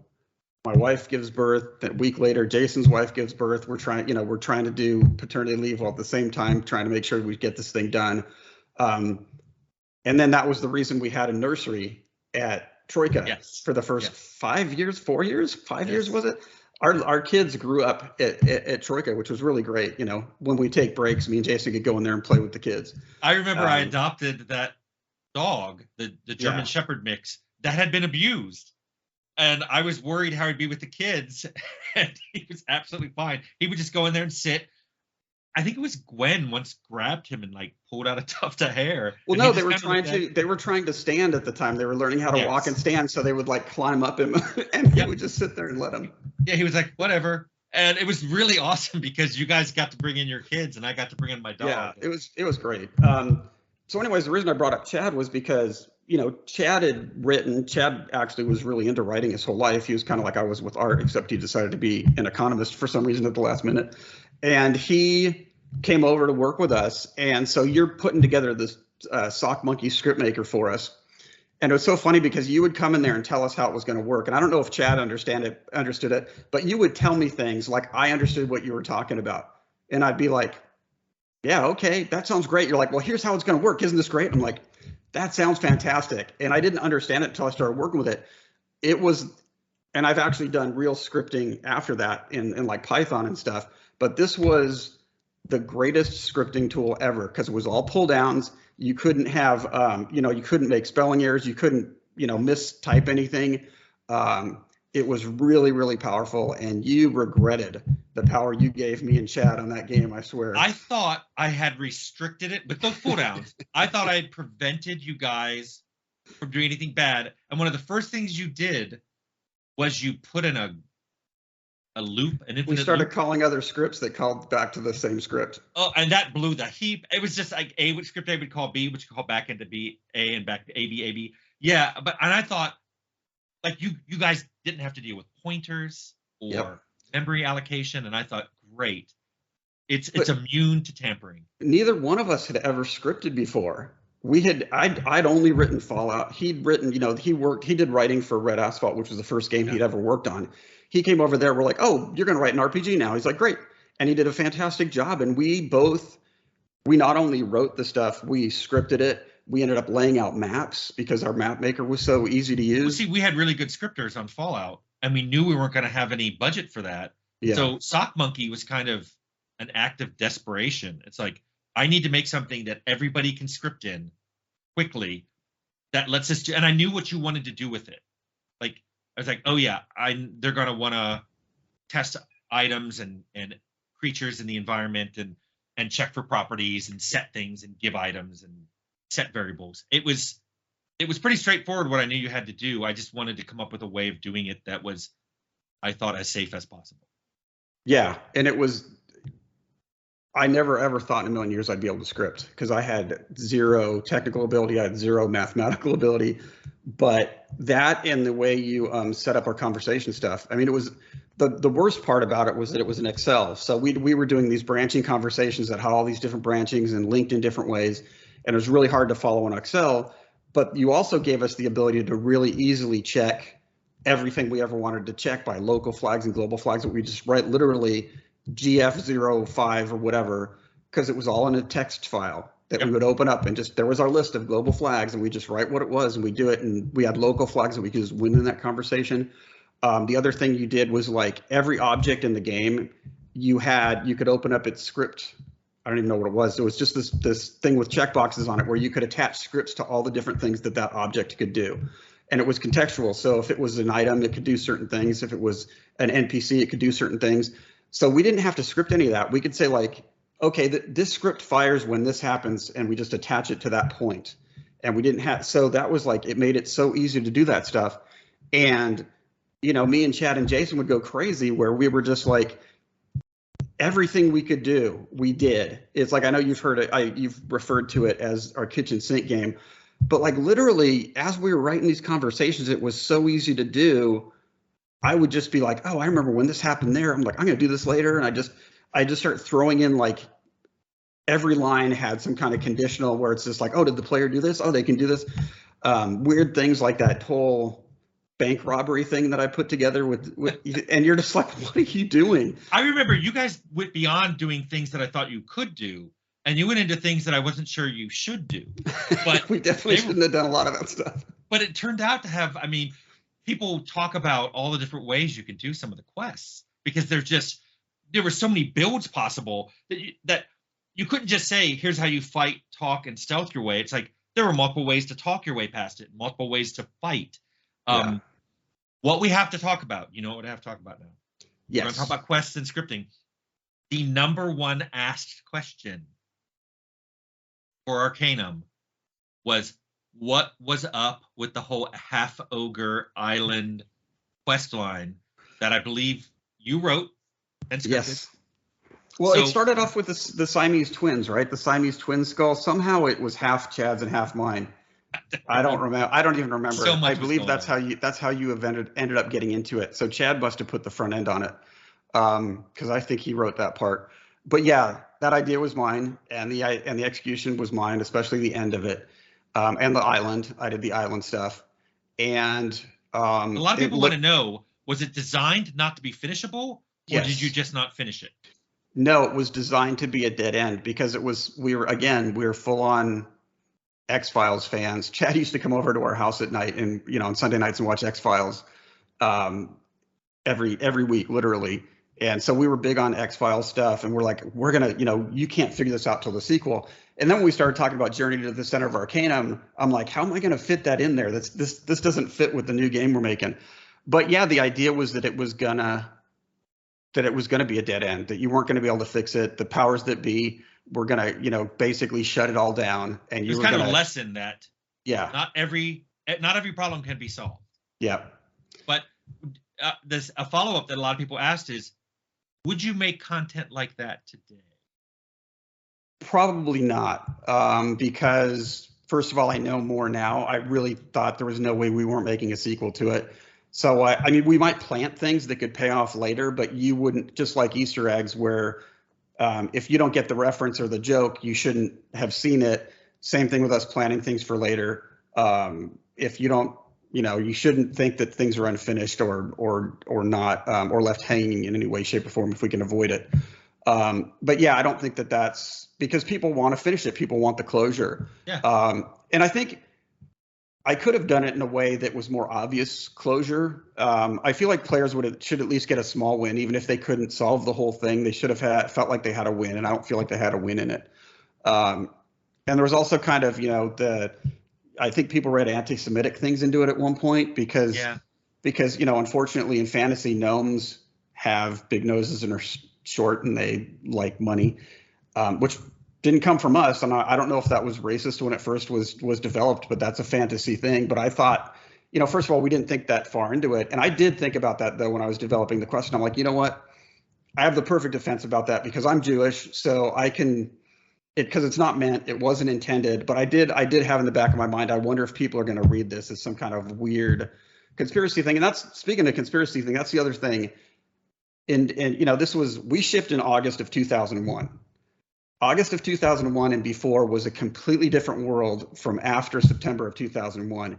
B: my wife gives birth. A week later, Jason's wife gives birth. We're trying to do paternity leave while at the same time trying to make sure we get this thing done. And then that was the reason we had a nursery at Troika for the first 5 years, 4 years, 5 years, was it? Our kids grew up at Troika, which was really great. You know, when we take breaks, me and Jason could go in there and play with the kids.
A: I remember I adopted that dog, the German Shepherd mix, that had been abused. And I was worried how he'd be with the kids. And he was absolutely fine. He would just go in there and sit. I think it was Gwen once grabbed him and like pulled out a tuft of hair.
B: Well, no, they were trying to stand at the time. They were learning how to walk and stand, so they would like climb up him and he would just sit there and let him.
A: Yeah, he was like, whatever. And it was really awesome because you guys got to bring in your kids and I got to bring in my dog.
B: Yeah, it was great. So anyways, the reason I brought up Chad was because, you know, Chad actually was really into writing his whole life. He was kind of like I was with art, except he decided to be an economist for some reason at the last minute. And he came over to work with us. And so you're putting together this Sock Monkey script maker for us. And it was so funny because you would come in there and tell us how it was going to work. And I don't know if Chad understood it, but you would tell me things like I understood what you were talking about. And I'd be like, yeah, okay, that sounds great. You're like, well, here's how it's going to work. Isn't this great? I'm like, that sounds fantastic. And I didn't understand it until I started working with it. It was, and I've actually done real scripting after that in like Python and stuff. But this was the greatest scripting tool ever because it was all pull downs. You couldn't have, you couldn't make spelling errors. You couldn't, mistype anything. It was really, really powerful. And you regretted the power you gave me and Chad on that game, I swear.
A: I thought I had restricted it with those pull downs. I thought I had prevented you guys from doing anything bad. And one of the first things you did was you put in a loop, an infinite
B: We started
A: loop.
B: calling other scripts that called back to the same script.
A: Oh, and that blew the heap. It was just like A, which script A would call B, which would call back into B, A, and back to A, B, A, B. Yeah, and I thought, like, you guys didn't have to deal with pointers or memory allocation, and I thought, great. It's immune to tampering.
B: Neither one of us had ever scripted before. I'd only written Fallout. He'd written, he did writing for Red Asphalt, which was the first game he'd ever worked on. He came over there. We're like, oh, you're going to write an RPG now. He's like, great. And he did a fantastic job. And we not only wrote the stuff, we scripted it. We ended up laying out maps because our map maker was so easy to use.
A: Well, see, we had really good scripters on Fallout, and we knew we weren't going to have any budget for that. Yeah. So Sock Monkey was kind of an act of desperation. It's like, I need to make something that everybody can script in quickly that lets us do, and I knew what you wanted to do with it. Like, I was like, oh yeah, they're going to want to test items and creatures in the environment and check for properties and set things and give items and set variables. It was pretty straightforward what I knew you had to do. I just wanted to come up with a way of doing it that was, I thought, as safe as possible.
B: Yeah, and I never ever thought in a million years I'd be able to script because I had zero technical ability, I had zero mathematical ability. But that and the way you set up our conversation stuff, I mean, it was the worst part about it was that it was in Excel. So we were doing these branching conversations that had all these different branchings and linked in different ways. And it was really hard to follow in Excel. But you also gave us the ability to really easily check everything we ever wanted to check by local flags and global flags that we just write literally GF05 or whatever, because it was all in a text file that we would open up and just, there was our list of global flags and we just write what it was and we do it. And we had local flags that we could just win in that conversation. The other thing you did was like every object in the game you could open up its script. I don't even know what it was. It was just this thing with checkboxes on it where you could attach scripts to all the different things that object could do. And it was contextual. So if it was an item, it could do certain things. If it was an NPC, it could do certain things. So we didn't have to script any of that. We could say like, okay, this script fires when this happens, and we just attach it to that point. And we didn't have, so that was like, it made it so easy to do that stuff. And, me and Chad and Jason would go crazy where we were just like, everything we could do, we did. It's like, I know you've heard it, you've referred to it as our kitchen sink game, but like literally as we were writing these conversations, it was so easy to do I would just be like, oh, I remember when this happened there. I'm like, I'm gonna do this later, and I just start throwing in like every line had some kind of conditional where it's just like, oh, did the player do this? Oh, they can do this. Weird things like that whole bank robbery thing that I put together with and you're just like, what are you doing?
A: I remember you guys went beyond doing things that I thought you could do, and you went into things that I wasn't sure you should do. But
B: we definitely shouldn't have done a lot of that stuff.
A: But it turned out to have, I mean, people talk about all the different ways you can do some of the quests, because there were so many builds possible that you couldn't just say, here's how you fight, talk, and stealth your way. It's like there were multiple ways to talk your way past it, multiple ways to fight. What we have to talk about, you know what I have to talk about now?
B: Yes.
A: We're going to talk about quests and scripting. The number one asked question for Arcanum was, what was up with the whole half ogre island quest line that I believe you wrote and scripted?
B: Yes. Well, it started off with the Siamese twins, right? The Siamese twin skull. Somehow it was half Chad's and half mine. I don't remember. I don't even remember.
A: So
B: I believe that's how you ended up getting into it. So Chad must have put the front end on it, because I think he wrote that part. But yeah, that idea was mine, and the execution was mine, especially the end of it, and the island. I did the island stuff, and
A: a lot of people want to know: was it designed not to be finishable, or did you just not finish it?
B: No, it was designed to be a dead end, because we were full on X-Files fans. Chad used to come over to our house at night and, on Sunday nights and watch X-Files every week, literally. And so we were big on X-Files stuff, and we're like, we're going to, you can't figure this out till the sequel. And then when we started talking about Journey to the Center of Arcanum, I'm like, how am I going to fit that in there? This doesn't fit with the new game we're making. But yeah, the idea was that it was gonna be a dead end, that you weren't going to be able to fix it. The powers that be were going to, basically shut it all down. And you were
A: kind of a lesson that
B: not
A: every problem can be solved.
B: Yeah.
A: But there's a follow-up that a lot of people asked is, would you make content like that today?
B: Probably not, because first of all, I know more now. I really thought there was no way we weren't making a sequel to it. So I mean, we might plant things that could pay off later, but you wouldn't, just like Easter eggs, where if you don't get the reference or the joke, you shouldn't have seen it. Same thing with us planning things for later. If you don't, you shouldn't think that things are unfinished or not, or left hanging in any way, shape, or form if we can avoid it. But yeah, I don't think that's because people want to finish it. People want the closure.
A: Yeah.
B: And I think I could have done it in a way that was more obvious closure. I feel like players should at least get a small win, even if they couldn't solve the whole thing. They should have felt like they had a win, and I don't feel like they had a win in it. And there was also kind of, I think people read anti-Semitic things into it at one point because unfortunately in fantasy, gnomes have big noses and are short, and they like money, which didn't come from us, and I don't know if that was racist when it first was developed, but that's a fantasy thing. But I thought, first of all, we didn't think that far into it, and I did think about that though when I was developing the question. I'm like, you know what? I have the perfect defense about that because I'm Jewish, so I can, because it's not meant, it wasn't intended. But I did have in the back of my mind, I wonder if people are going to read this as some kind of weird conspiracy thing. And that's, speaking of conspiracy thing, that's the other thing. And we shipped in August of 2001. August of 2001 and before was a completely different world from after September of 2001.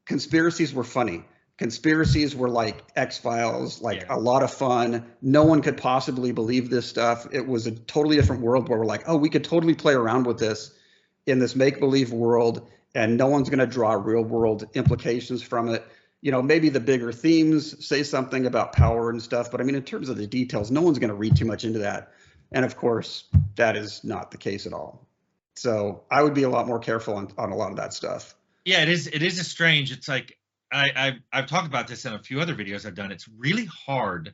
B: Conspiracies were funny. Conspiracies were like X-Files, a lot of fun. No one could possibly believe this stuff. It was a totally different world where we're like, oh, we could totally play around with this in this make-believe world, and no one's going to draw real-world implications from it. Maybe the bigger themes say something about power and stuff, but I mean, in terms of the details, no one's going to read too much into that. And of course, that is not the case at all. So I would be a lot more careful on a lot of that stuff.
A: Yeah, it is. It is a strange. It's like I've talked about this in a few other videos I've done. It's really hard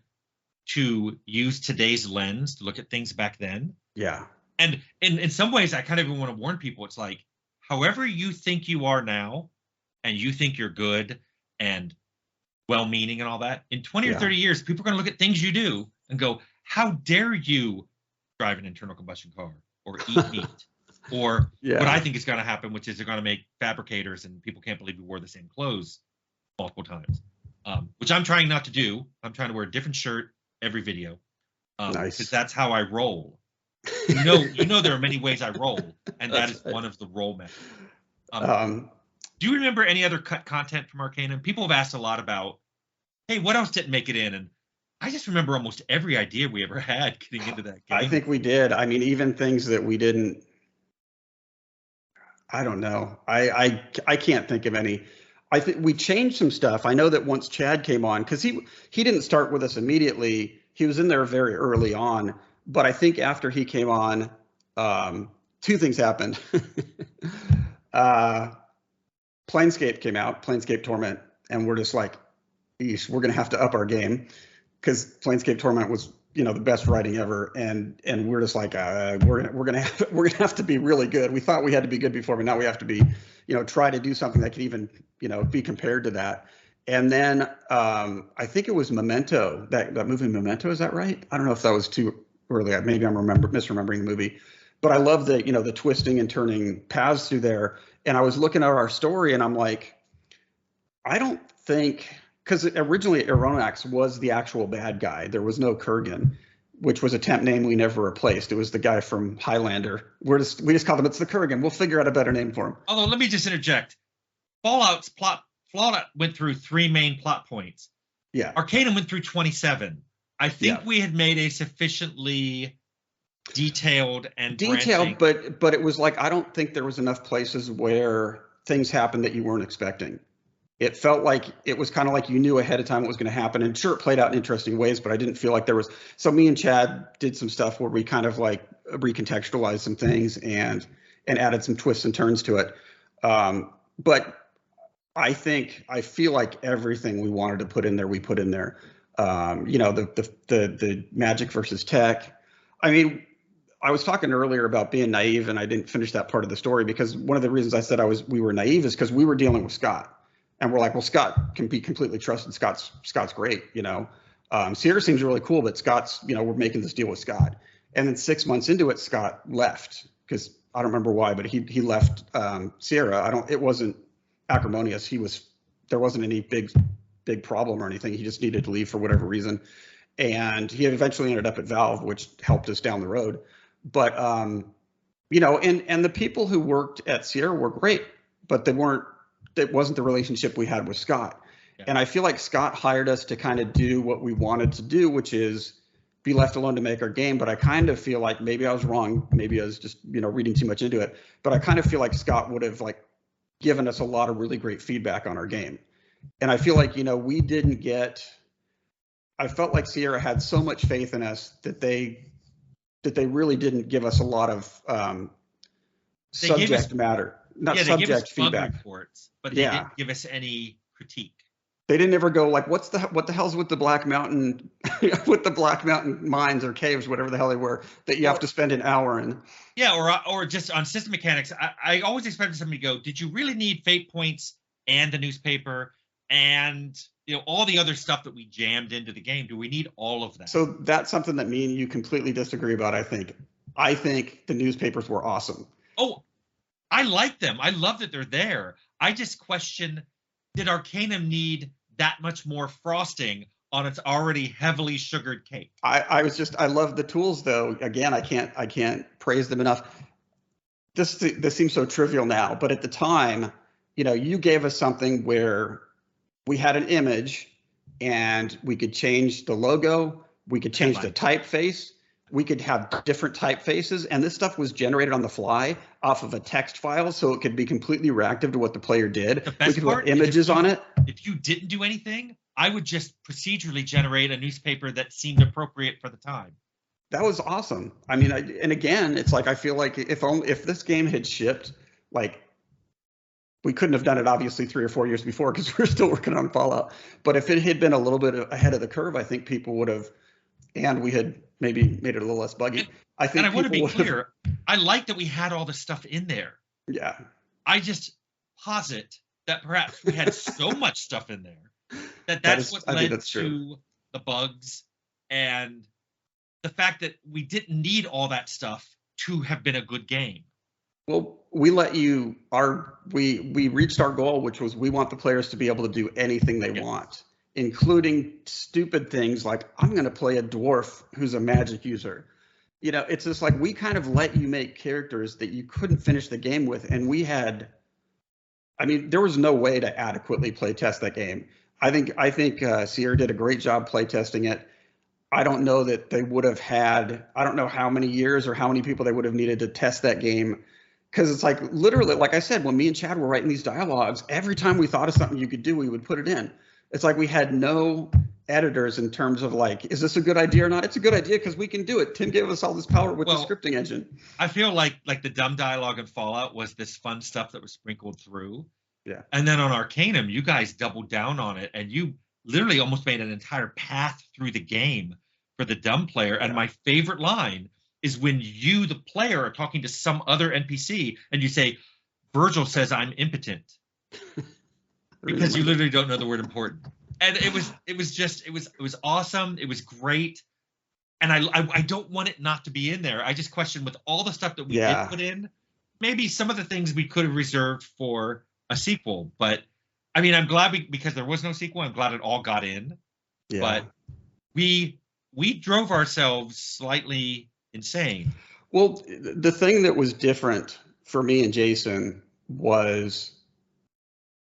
A: to use today's lens to look at things back then.
B: Yeah.
A: And in some ways, I kind of even want to warn people. It's like, however you think you are now, and you think you're good and well-meaning and all that, in 20 or 30 years, people are going to look at things you do and go, how dare you drive an internal combustion car or eat meat or what I think is going to happen, which is they're going to make fabricators and people can't believe we wore the same clothes multiple times. which I'm trying not to do. I'm trying to wear a different shirt every video.
B: Nice.
A: Because that's how I roll. You know, there are many ways I roll, and that is one of the roll methods. Do you remember any other cut content from Arcanum? People have asked a lot about, hey, what else didn't make it in? And I just remember almost every idea we ever had getting into that game.
B: I think we did. I mean, even things that we didn't. I don't know. I can't think of any. I think we changed some stuff. I know that once Chad came on, because he didn't start with us immediately. He was in there very early on. But I think after he came on, two things happened. Planescape came out, Planescape Torment, and we're just like, eesh, we're gonna have to up our game, because Planescape Torment was, the best writing ever, and we're just like, we're gonna have to be really good. We thought we had to be good before, but now we have to be, try to do something that could even, be compared to that. And then I think it was Memento, that movie Memento. Is that right? I don't know if that was too early. Maybe I'm misremembering the movie, but I love the the twisting and turning paths through there. And I was looking at our story, and I'm like, I don't think, because originally Aronax was the actual bad guy. There was no Kurgan, which was a temp name we never replaced. It was the guy from Highlander. We just called him, it's the Kurgan. We'll figure out a better name for him.
A: Although, let me just interject. Fallout went through 3 main plot points.
B: Yeah.
A: Arcanum went through 27. I think we had made a sufficiently detailed,
B: but it was like, I don't think there was enough places where things happened that you weren't expecting. It felt like it was kind of like you knew ahead of time what was going to happen, and sure, it played out in interesting ways, but I didn't feel like there was. So me and Chad did some stuff where we kind of like recontextualized some things and added some twists and turns to it. But I feel like everything we wanted to put in there, we put in there. The magic versus tech. I mean, I was talking earlier about being naive, and I didn't finish that part of the story, because one of the reasons I said we were naive is because we were dealing with Scott, and we're like, well, Scott can be completely trusted. Scott's great, Sierra seems really cool, but Scott's, we're making this deal with Scott. And then 6 months into it, Scott left, because I don't remember why, but he left Sierra. It wasn't acrimonious. There wasn't any big problem or anything. He just needed to leave for whatever reason. And he eventually ended up at Valve, which helped us down the road. But, and the people who worked at Sierra were great, but it wasn't the relationship we had with Scott. Yeah. And I feel like Scott hired us to kind of do what we wanted to do, which is be left alone to make our game. But I kind of feel like, maybe I was wrong. Maybe I was just, reading too much into it. But I kind of feel like Scott would have given us a lot of really great feedback on our game. And I feel like, I felt like Sierra had so much faith in us that they really didn't give us a lot of subject feedback
A: reports, but they didn't give us any critique.
B: They didn't ever go like, what the hell's with the Black Mountain, with the Black Mountain mines or caves, whatever the hell they were, that you have to spend an hour in.
A: Yeah, or just on system mechanics. I always expected somebody to go, did you really need fate points and the newspaper and all the other stuff that we jammed into the game? Do we need all of that?
B: So that's something that me and you completely disagree about. I think the newspapers were awesome.
A: Oh, I like them. I love that they're there. I just question, did Arcanum need that much more frosting on its already heavily sugared cake?
B: I love the tools, though. Again, I can't praise them enough. This seems so trivial now, but at the time, you gave us something where we had an image and we could change the logo, we could change the typeface, we could have different typefaces, and this stuff was generated on the fly off of a text file, so it could be completely reactive to what the player did. We could put images on it.
A: If you didn't do anything, I would just procedurally generate a newspaper that seemed appropriate for the time.
B: That was awesome. I mean, and again, it's like, I feel like if this game had shipped, we couldn't have done it obviously 3 or 4 years before, because we're still working on Fallout. But if it had been a little bit ahead of the curve, I think people would have, and we had maybe made it a little less buggy. I want to be
A: clear. I like that we had all the stuff in there.
B: Yeah.
A: I just posit that perhaps we had so much stuff in there that's what led to the bugs and the fact that we didn't need all that stuff to have been a good game.
B: Well, we reached our goal, which was we want the players to be able to do anything they want. including stupid things like, I'm going to play a dwarf who's a magic user. You know, it's just like, we kind of let you make characters that you couldn't finish the game with. And we had, I mean, there was no way to adequately play test that game. I think Sierra did a great job play testing it. I don't know that they would have had, I don't know how many years or how many people they would have needed to test that game. Because it's like, literally, like I said, when me and Chad were writing these dialogues, every time we thought of something you could do, we would put it in. It's like we had no editors in terms of like, is this a good idea or not? It's a good idea because we can do it. Tim gave us all this power with the scripting engine.
A: I feel like the dumb dialogue in Fallout was this fun stuff that was sprinkled through.
B: Yeah.
A: And then on Arcanum, you guys doubled down on it, and you literally almost made an entire path through the game for the dumb player. And my favorite line is when you, the player, are talking to some other NPC and you say, Virgil says I'm impotent. Because you literally don't know the word important. And it was awesome. It was great. And I don't want it not to be in there. I just question, with all the stuff that we did put in, maybe some of the things we could have reserved for a sequel. But I mean, I'm glad because there was no sequel, I'm glad it all got in. Yeah. But we drove ourselves slightly insane.
B: Well, the thing that was different for me and Jason was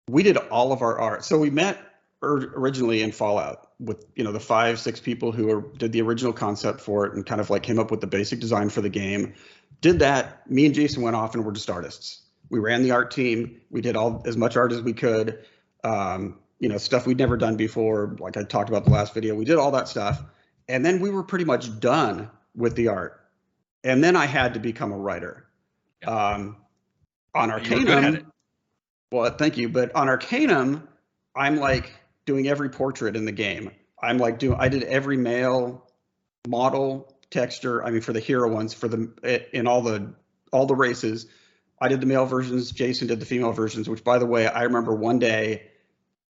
B: we did all of our art. So we met originally in Fallout with, you know, the 5-6 people who did the original concept for it and kind of like came up with the basic design for the game. Did that. Me and Jason went off and were just artists. We ran the art team. We did as much art as we could. You know, stuff we'd never done before, like I talked about the last video. We did all that stuff. And then we were pretty much done with the art. And then I had to become a writer. On Arcanum, well, thank you. But on Arcanum, I'm like doing every portrait in the game. I'm like I did every male model texture. I mean, for the hero ones, in all the races, I did the male versions. Jason did the female versions, which, by the way, I remember one day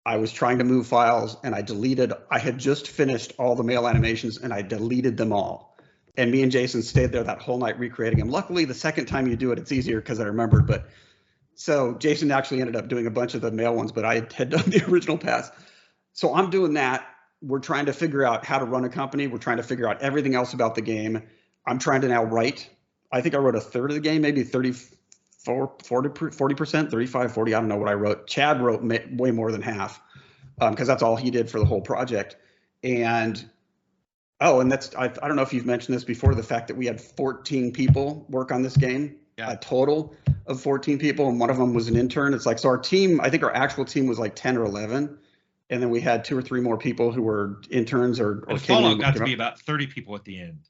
B: I was trying to move files and I had just finished all the male animations and I deleted them all. And me and Jason stayed there that whole night recreating them. Luckily, the second time you do it, it's easier because I remembered. But so Jason actually ended up doing a bunch of the male ones, but I had done the original pass. So I'm doing that. We're trying to figure out how to run a company. We're trying to figure out everything else about the game. I'm trying to now write. I think I wrote a third of the game, maybe 40%, 35, 40. I don't know what I wrote. Chad wrote way more than half because that's all he did for the whole project. And and that's, I don't know if you've mentioned this before, the fact that we had 14 people work on this game, a total of 14 people, and one of them was an intern. It's like, so our team, I think our actual team was like 10 or 11. And then we had 2 or 3 more people who were interns or
A: Fallout got to be about 30 people at the end.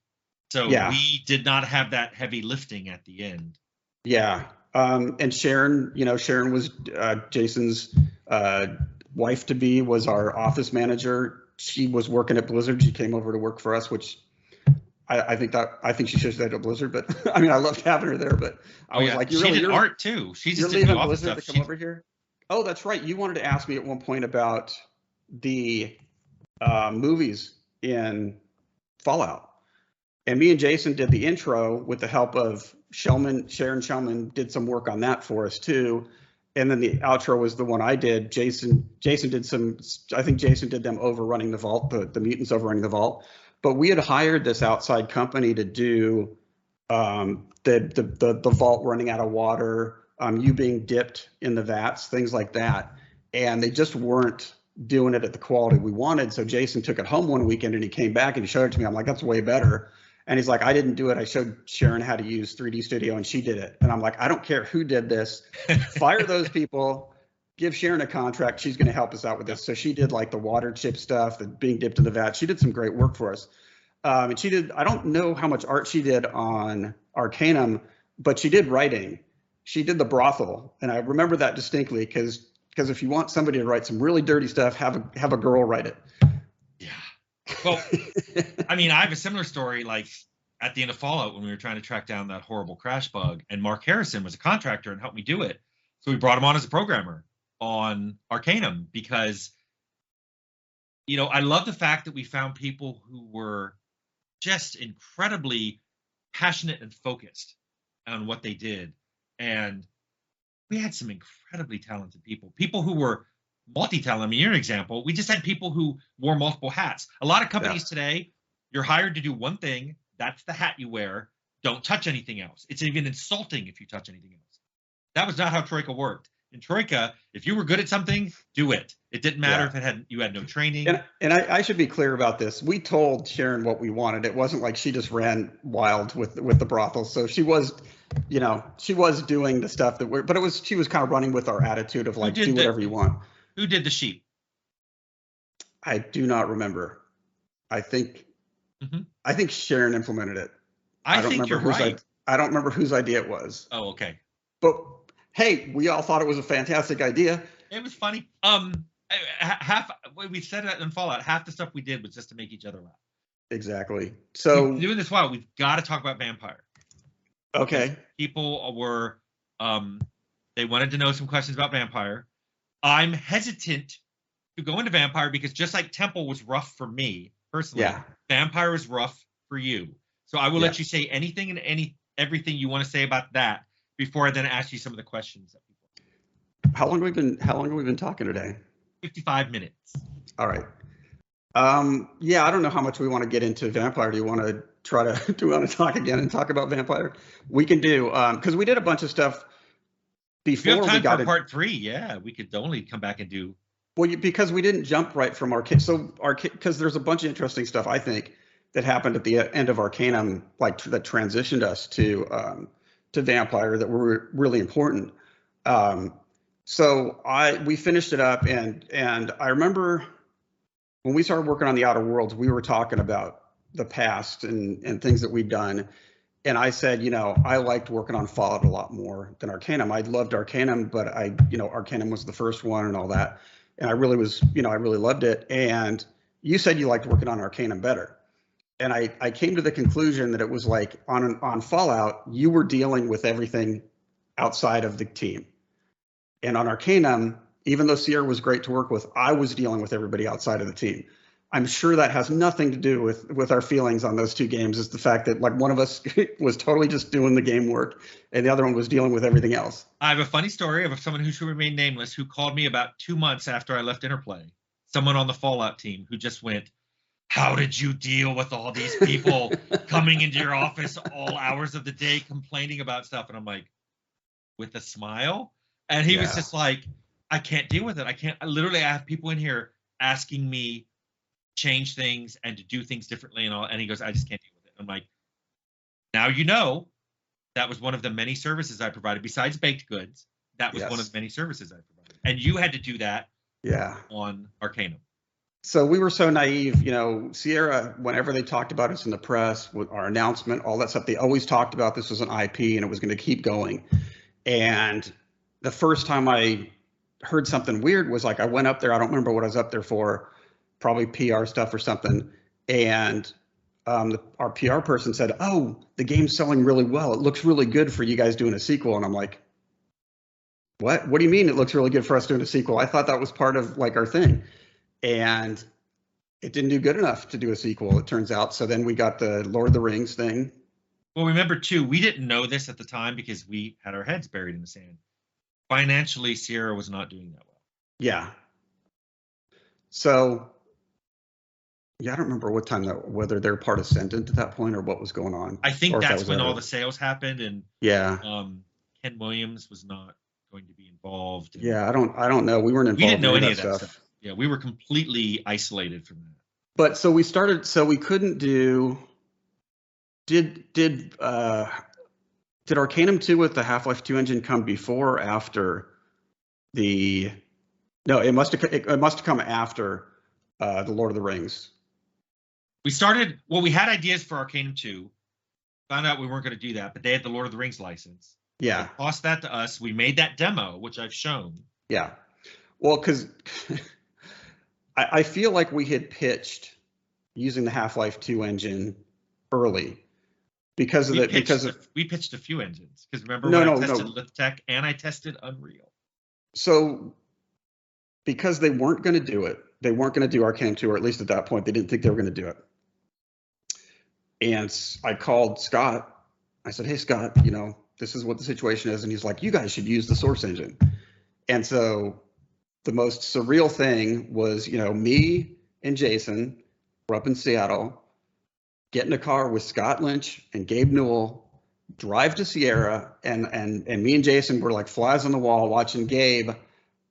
A: So we did not have that heavy lifting at the end.
B: Yeah. And Sharon, Sharon was Jason's wife to be, was our office manager. She was working at Blizzard. She came over to work for us, which I think she should have stayed at Blizzard. But I mean, I loved having her there. But I was like,
A: she did art too. She just did
B: leaving Blizzard to come over here. Oh, that's right. You wanted to ask me at one point about the movies in Fallout, and me and Jason did the intro with the help of Sharon Shellman did some work on that for us too. And then the outro was the one I did. Jason did I think Jason did them overrunning the vault, the mutants overrunning the vault. But we had hired this outside company to do the vault running out of water, you being dipped in the vats, things like that. And they just weren't doing it at the quality we wanted. So Jason took it home one weekend and he came back and he showed it to me. I'm like, that's way better. And he's like, I didn't do it. I showed Sharon how to use 3D Studio and she did it. And I'm like, I don't care who did this. Fire those people. Give Sharon a contract. She's going to help us out with this. So she did like the water chip stuff, the being dipped in the vat. She did some great work for us. And she did, I don't know how much art she did on Arcanum, but she did writing. She did the brothel. And I remember that distinctly because if you want somebody to write some really dirty stuff, have a girl write it.
A: Yeah. Well, I mean, I have a similar story, like at the end of Fallout when we were trying to track down that horrible crash bug, and Mark Harrison was a contractor and helped me do it. So we brought him on as a programmer on Arcanum because, I love the fact that we found people who were just incredibly passionate and focused on what they did. And we had some incredibly talented people who were multi-talent. I mean, you're an example. We just had people who wore multiple hats. A lot of companies today, you're hired to do one thing. That's the hat you wear. Don't touch anything else. It's even insulting if you touch anything else. That was not how Troika worked. In Troika, if you were good at something, do it. It didn't matter if you had no training.
B: And I should be clear about this. We told Sharon what we wanted. It wasn't like she just ran wild with the brothel. So she was, she was doing the stuff that she was kind of running with our attitude of like, do whatever you want.
A: Who did the sheep?
B: I do not remember. I think Sharon implemented it.
A: I think you're right.
B: I don't remember whose idea it was.
A: Oh, okay.
B: But hey, we all thought it was a fantastic idea.
A: It was funny. We said it in Fallout. Half the stuff we did was just to make each other laugh.
B: Exactly. So
A: doing this while we've got to talk about Vampire.
B: Okay.
A: People were they wanted to know some questions about Vampire. I'm hesitant to go into Vampire because just like Temple was rough for me personally, Vampire is rough for you. So I will let you say anything and everything you want to say about that before I then ask you some of the questions that people.
B: How long have we been talking today?
A: 55 minutes.
B: All right. Yeah, I don't know how much we want to get into Vampire. Do you want to talk again and talk about Vampire? We can do, because we did a bunch of stuff before
A: we got for part 3. Yeah, we could only come back and do.
B: Well, because we didn't jump right from Arcanum. So because there's a bunch of interesting stuff, I think, that happened at the end of Arcanum, like that transitioned us to Vampire that were really important. So we finished it up, and I remember when we started working on the Outer Worlds, we were talking about the past and things that we'd done. And I said, I liked working on Fallout a lot more than Arcanum. I loved Arcanum, but Arcanum was the first one and all that. And I really loved it. And you said you liked working on Arcanum better. And I came to the conclusion that it was like on Fallout, you were dealing with everything outside of the team. And on Arcanum, even though Sierra was great to work with, I was dealing with everybody outside of the team. I'm sure that has nothing to do with our feelings on those two games, is the fact that like one of us was totally just doing the game work and the other one was dealing with everything else.
A: I have a funny story of someone who should remain nameless who called me about 2 months after I left Interplay. Someone on the Fallout team who just went, "How did you deal with all these people coming into your office all hours of the day complaining about stuff?" And I'm like, with a smile. And he was just like, "I can't deal with it. I literally have people in here asking me change things and to do things differently and all." And he goes, "I just can't deal with it." I'm like, now that was one of the many services I provided besides baked goods. That was one of the many services I provided. And you had to do that on Arcanum.
B: So we were so naive, Sierra, whenever they talked about us in the press, with our announcement, all that stuff, they always talked about this was an IP and it was going to keep going. And the first time I heard something weird was like, I went up there, I don't remember what I was up there for, probably PR stuff or something. And our PR person said, "Oh, the game's selling really well. It looks really good for you guys doing a sequel." And I'm like, what do you mean it looks really good for us doing a sequel? I thought that was part of like our thing. And it didn't do good enough to do a sequel, it turns out. So then we got the Lord of the Rings thing.
A: Well, remember too, we didn't know this at the time because we had our heads buried in the sand. Financially, Sierra was not doing that well.
B: Yeah. So I don't remember what time whether they're part of Sentient at that point or what was going on.
A: I think that's when all the sales happened, and Ken Williams was not going to be involved.
B: I don't know. We weren't involved.
A: We didn't know any of that stuff. Yeah, we were completely isolated from that.
B: But so we started. So we couldn't do. Did Arcanum 2 with the Half-Life 2 engine come before or after the? No, it must have come after the Lord of the Rings.
A: We started. Well, we had ideas for Arcanum 2. Found out we weren't going to do that, but they had the Lord of the Rings license.
B: Yeah.
A: They tossed that to us. We made that demo, which I've shown.
B: Yeah. Well, because I feel like we had pitched using the Half-Life 2 engine early because we
A: pitched a few engines. Because remember I tested Lithtech and I tested Unreal.
B: So because they weren't going to do it, they weren't going to do Arcanum 2, or at least at that point, they didn't think they were going to do it. And I called Scott. I said, "Hey, Scott, this is what the situation is." And he's like, "You guys should use the Source engine." And so the most surreal thing was, me and Jason were up in Seattle, get in a car with Scott Lynch and Gabe Newell, drive to Sierra, and me and Jason were like flies on the wall watching Gabe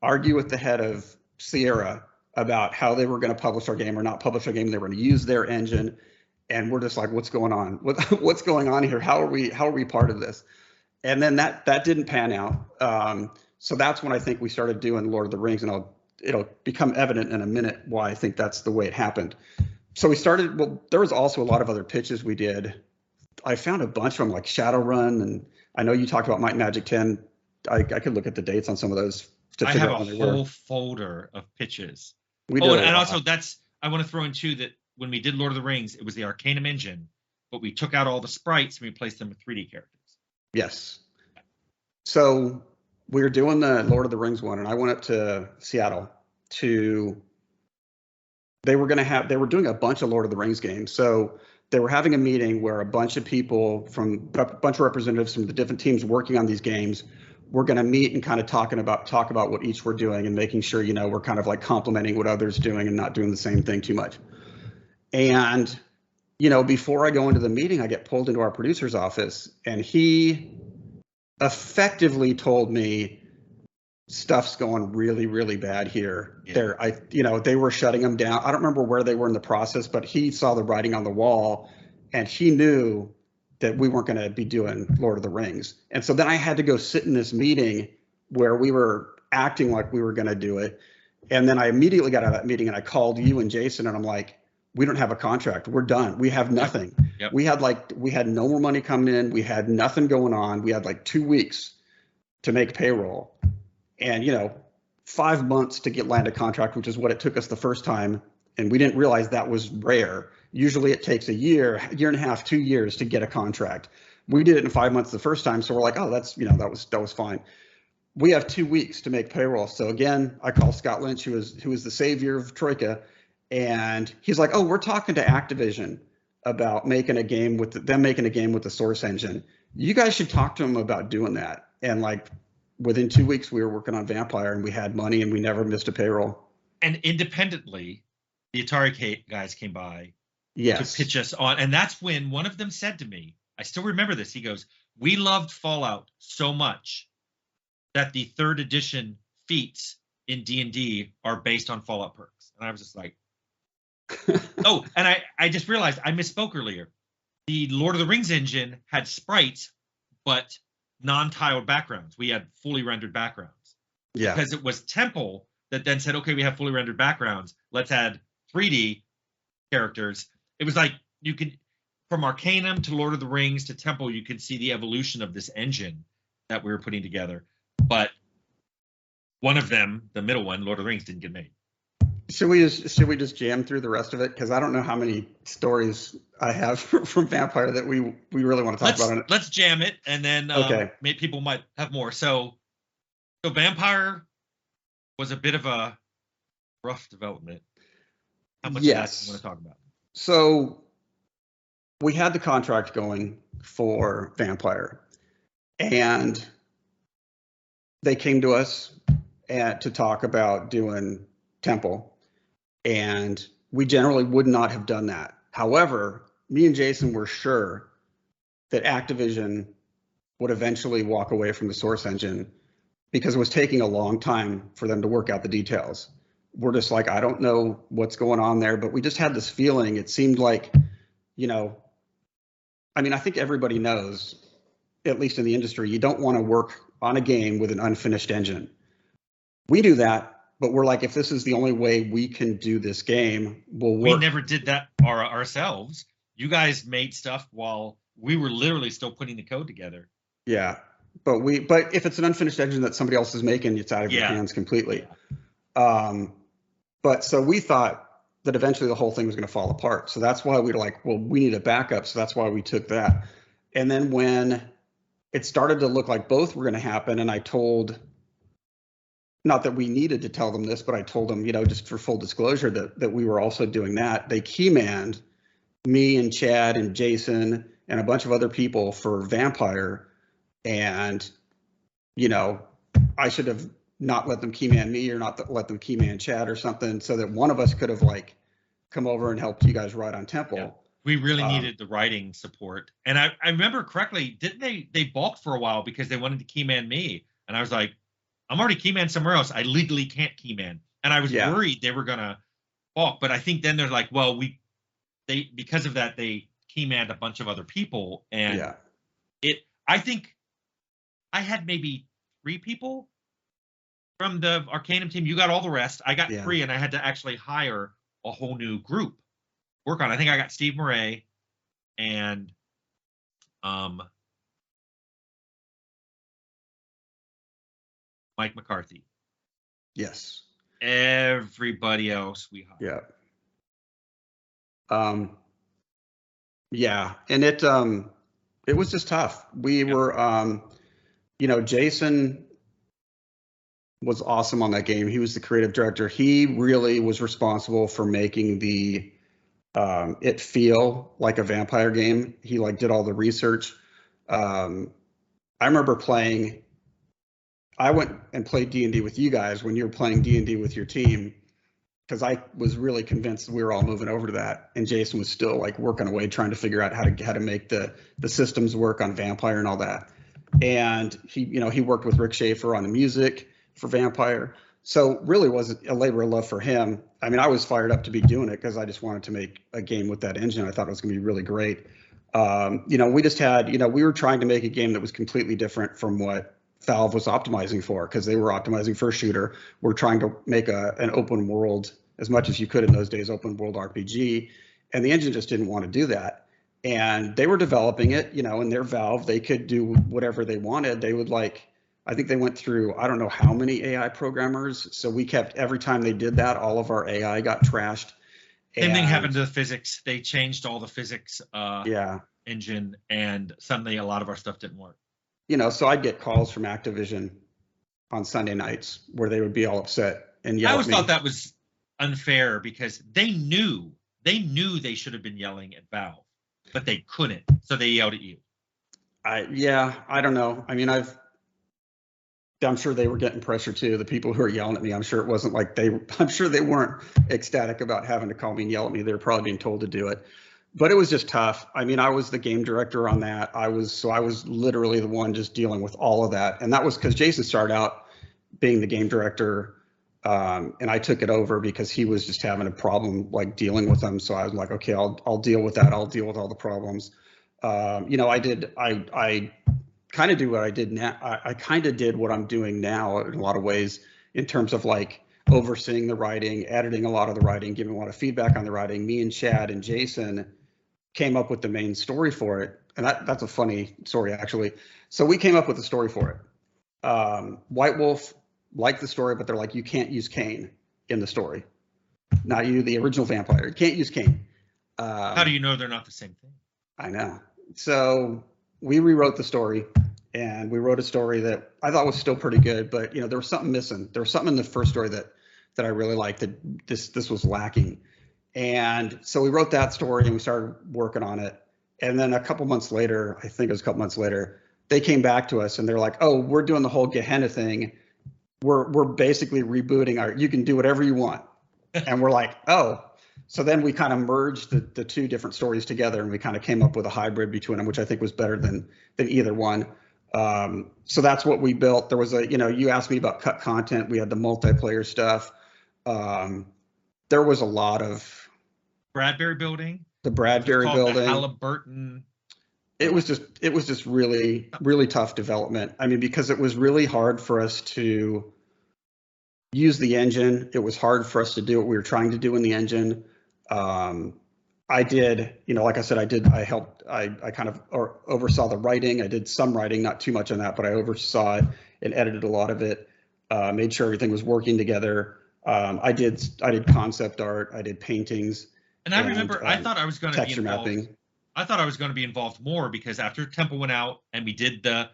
B: argue with the head of Sierra about how they were going to publish our game or not publish our game. They were going to use their engine. And we're just like, what's going on? What's going on here? How are we part of this? And then that didn't pan out. So that's when I think we started doing Lord of the Rings, and it'll become evident in a minute why I think that's the way it happened. So we started, well, there was also a lot of other pitches we did. I found a bunch of them like Shadowrun, and I know you talked about Might and Magic 10. I could look at the dates on some of those to figure out when they were. I have a
A: whole folder of pitches.
B: We did
A: and also I want to throw in too that when we did Lord of the Rings, it was the Arcanum engine, but we took out all the sprites and replaced them with 3D characters. Yes.
B: So we were doing the Lord of the Rings one, and I went up to Seattle they were doing a bunch of Lord of the Rings games. So they were having a meeting where a bunch of people a bunch of representatives from the different teams working on these games were going to meet and kind of talk about what each were doing and making sure, we're kind of like complimenting what others doing and not doing the same thing too much. And, before I go into the meeting, I get pulled into our producer's office, and he effectively told me stuff's going really, really bad here. Yeah. They were shutting them down. I don't remember where they were in the process, but he saw the writing on the wall, and he knew that we weren't going to be doing Lord of the Rings. And so then I had to go sit in this meeting where we were acting like we were going to do it. And then I immediately got out of that meeting and I called you and Jason, and I'm like, we don't have a contract. We're done. We have nothing. Yep. We had no more money coming in. We had nothing going on. We had like 2 weeks to make payroll, and 5 months to get land a contract, which is what it took us the first time. And we didn't realize that was rare. Usually it takes a year and a half, 2 years to get a contract. We did it in 5 months the first time. So we're like, oh, that's, that was fine. We have 2 weeks to make payroll. So again, I call Scott Lynch, who is the savior of Troika. And he's like, oh, we're talking to Activision about making a game with the Source engine. You guys should talk to them about doing that. And like within 2 weeks, we were working on Vampire, and we had money, and we never missed a payroll.
A: And independently, the Atari guys came by
B: to
A: pitch us on. And that's when one of them said to me, I still remember this. He goes, we loved Fallout so much that the 3rd edition feats in D&D are based on Fallout perks. And I was just like, oh, and I just realized I misspoke earlier. The Lord of the Rings engine had sprites, but non-tiled backgrounds. We had fully rendered backgrounds.
B: Yeah.
A: Because it was Temple that then said, okay, we have fully rendered backgrounds. Let's add 3D characters. It was like you could, from Arcanum to Lord of the Rings to Temple, you could see the evolution of this engine that we were putting together. But one of them, the middle one, Lord of the Rings, didn't get made.
B: Should we just jam through the rest of it? Because I don't know how many stories I have from Vampire that we really want to talk about on it.
A: Let's jam it, and then maybe people might have more. So Vampire was a bit of a rough development. How much of that do you want to talk about?
B: So we had the contract going for Vampire, and they came to us to talk about doing Temple, and we generally would not have done that. However, me and Jason were sure that Activision would eventually walk away from the Source engine because it was taking a long time for them to work out the details. We're just like, I don't know what's going on there, but we just had this feeling. It seemed like, I think everybody knows, at least in the industry, you don't want to work on a game with an unfinished engine. We do that. But we're like, if this is the only way we can do this game, we'll work.
A: We never did that ourselves. You guys made stuff while we were literally still putting the code together.
B: Yeah, but if it's an unfinished engine that somebody else is making, it's out of your hands completely. But so we thought that eventually the whole thing was going to fall apart. So that's why we were like, well, we need a backup. So that's why we took that. And then when it started to look like both were going to happen, and I told, not that we needed to tell them this, but I told them, just for full disclosure, that we were also doing that. They keymanned me and Chad and Jason and a bunch of other people for Vampire. And, I should have not let them keyman me or not let them keyman Chad or something, so that one of us could have like come over and helped you guys write on Temple.
A: Yeah. We really needed the writing support. And I remember correctly, didn't they balked for a while because they wanted to keyman me? And I was like, I'm already keyman somewhere else. I legally can't keyman. And I was worried they were gonna balk. But I think then they're like, well, because of that, they keymanned a bunch of other people. And I think I had maybe 3 people from the Arcanum team. You got all the rest. I got 3, and I had to actually hire a whole new group work on. I think I got Steve Murray and Mike McCarthy.
B: Yes.
A: Everybody else we hired.
B: Yeah. And it was just tough. We were Jason was awesome on that game. He was the creative director. He really was responsible for making it feel like a vampire game. He like did all the research. I remember playing. I went and played D&D with you guys when you were playing D&D with your team, because I was really convinced we were all moving over to that, and Jason was still like working away trying to figure out how to make the systems work on Vampire and all that. And he worked with Rick Schaefer on the music for Vampire. So really was a labor of love for him. I mean, I was fired up to be doing it because I just wanted to make a game with that engine. I thought it was going to be really great. We just had, we were trying to make a game that was completely different from what Valve was optimizing for, because they were optimizing for a shooter. We're trying to make an open world, as much as you could in those days, open world RPG. And the engine just didn't want to do that. And they were developing it, in their Valve, they could do whatever they wanted. They would I think they went through, I don't know how many AI programmers. So we kept, every time they did that, all of our AI got trashed.
A: Same thing happened to the physics. They changed all the physics engine, and suddenly a lot of our stuff didn't work.
B: So I'd get calls from Activision on Sunday nights where they would be all upset and yell.
A: I always thought that was unfair, because they knew they should have been yelling at Valve, but they couldn't, so they yelled at you.
B: I don't know. I mean, I'm sure they were getting pressure too. The people who are yelling at me, I'm sure it wasn't like I'm sure they weren't ecstatic about having to call me and yell at me. They were probably being told to do it, but it was just tough. I mean, I was the game director on that. I was literally the one just dealing with all of that. And that was because Jason started out being the game director. And I took it over because he was just having a problem like dealing with them. So I was like, okay, I'll deal with that. I'll deal with all the problems. I kind of do what I did now. I kind of did what I'm doing now in a lot of ways, in terms of like overseeing the writing, editing a lot of the writing, giving a lot of feedback on the writing. Me and Chad and Jason came up with the main story for it. And that's a funny story, actually. So we came up with the story for it. White Wolf liked the story, but they're like, you can't use Kane in the story. Not you, the original vampire. You can't use Kane.
A: How do you know they're not the same thing?
B: I know. So we rewrote the story, and we wrote a story that I thought was still pretty good, but there was something missing. There was something in the first story that I really liked, that this was lacking. And so we wrote that story and we started working on it. And then a couple months later, I think it was a couple months later, they came back to us and they're like, oh, we're doing the whole Gehenna thing. We're basically rebooting you can do whatever you want. And we're like, oh. So then we kind of merged the two different stories together, and we kind of came up with a hybrid between them, which I think was better than either one. So that's what we built. There was you asked me about cut content. We had the multiplayer stuff. There was a lot of
A: Bradbury building.
B: The Bradbury building.
A: The Halliburton.
B: It was just really, really tough development. I mean, because it was really hard for us to use the engine. It was hard for us to do what we were trying to do in the engine. I did, like I said, I helped, I kind of oversaw the writing. I did some writing, not too much on that, but I oversaw it and edited a lot of it, made sure everything was working together. I did concept art, I did paintings.
A: And I remember, I thought I was going to be involved.
B: Mapping.
A: I thought I was going to be involved more, because after Temple went out and we did the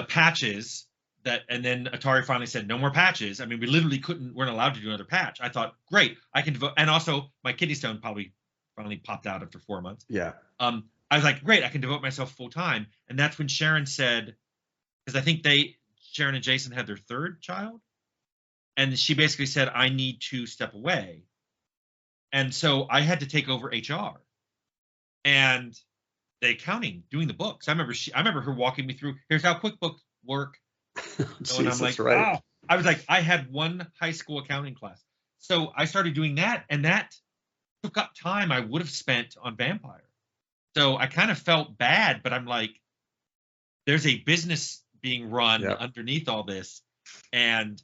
A: patches, and then Atari finally said no more patches. I mean, we literally weren't allowed to do another patch. I thought, great, I can devote, and also my kidney stone probably finally popped out after 4 months.
B: Yeah.
A: I was like, great, I can devote myself full time. And that's when Sharon said, because I think Sharon and Jason had their third child, and she basically said, I need to step away. And so I had to take over HR and the accounting, doing the books. I remember her walking me through, here's how QuickBooks work. And I'm like,
B: right.
A: oh, I was like, I had one high school accounting class. So I started doing that, and that took up time I would have spent on Vampire. So I kind of felt bad, but I'm like, there's a business being run underneath all this. And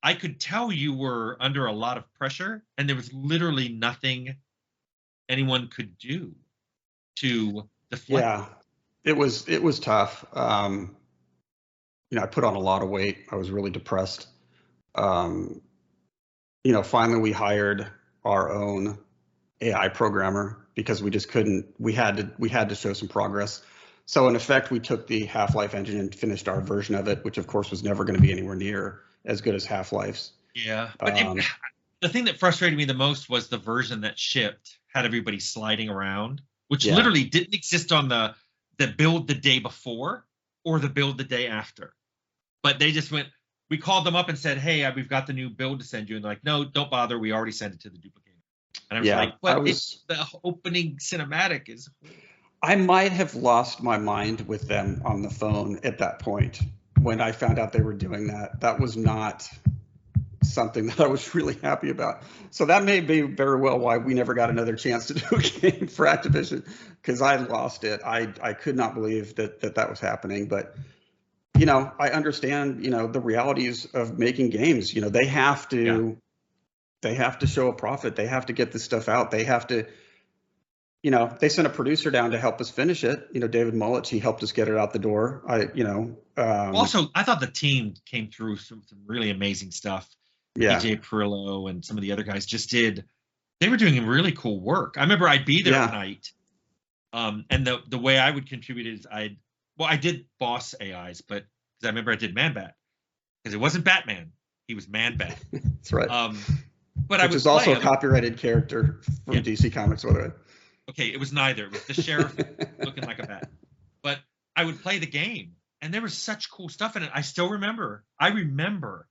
A: I could tell you were under a lot of pressure, and there was literally nothing anyone could do to deflect.
B: Yeah, it was tough. I put on a lot of weight. I was really depressed. Finally we hired our own AI programmer because we just couldn't. We had to show some progress. So in effect, we took the Half-Life engine and finished our version of it, which of course was never going to be anywhere near as good as Half-Life's.
A: Yeah, but the thing that frustrated me the most was the version that shipped had everybody sliding around, which literally didn't exist on the build the day before or the build the day after. But they just went, we called them up and said, hey, we've got the new build to send you. And they're like, no, don't bother. We already sent it to the duplicator. And I was like, but the opening cinematic is.
B: I might have lost my mind with them on the phone at that point when I found out they were doing that. That was not something that I was really happy about. So that may be very well why we never got another chance to do a game for Activision, because I lost it. I could not believe that was happening. But I understand the realities of making games. They have to show a profit. They have to get this stuff out. They have to. They sent a producer down to help us finish it. David Mullich, he helped us get it out the door.
A: Also, I thought the team came through some really amazing stuff.
B: Yeah.
A: DJ Perillo and some of the other guys they were doing really cool work. I remember I'd be there at night. And the way I would contribute is I did boss AIs, but because I remember I did Man-Bat because it wasn't Batman. He was Man-Bat.
B: That's right.
A: But
B: which is also a copyrighted character from DC Comics, by the way.
A: Okay, it was neither. It was the sheriff looking like a bat. But I would play the game, and there was such cool stuff in it. I remember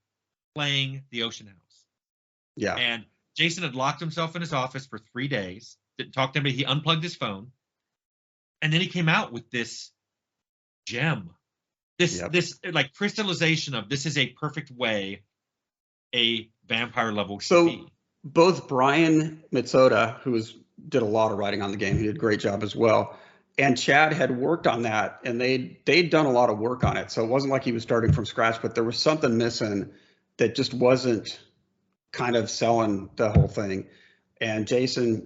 A: playing the Ocean House.
B: Yeah.
A: And Jason had locked himself in his office for 3 days, didn't talk to anybody. He unplugged his phone. And then he came out with this gem. This like crystallization of this is a perfect way a vampire level should be.
B: Both Brian Mitsoda, who did a lot of writing on the game, he did a great job as well, and Chad had worked on that, and they'd done a lot of work on it. So it wasn't like he was starting from scratch, but there was something missing that just wasn't kind of selling the whole thing. And Jason,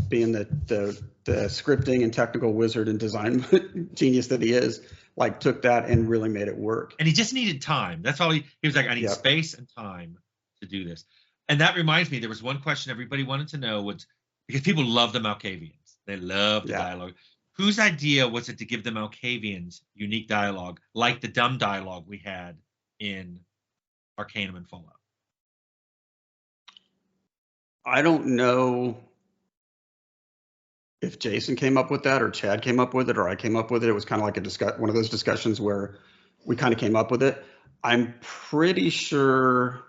B: being the scripting and technical wizard and design genius that he is, like took that and really made it work.
A: And he just needed time. That's all he was like, I need space and time to do this. And that reminds me, there was one question everybody wanted to know was, because people love the Malkavians. They love the dialogue. Whose idea was it to give the Malkavians unique dialogue, like the dumb dialogue we had in Arcanum and Fallout?
B: I don't know if Jason came up with that or Chad came up with it or I came up with it. It was kind of like one of those discussions where we kind of came up with it. I'm pretty sure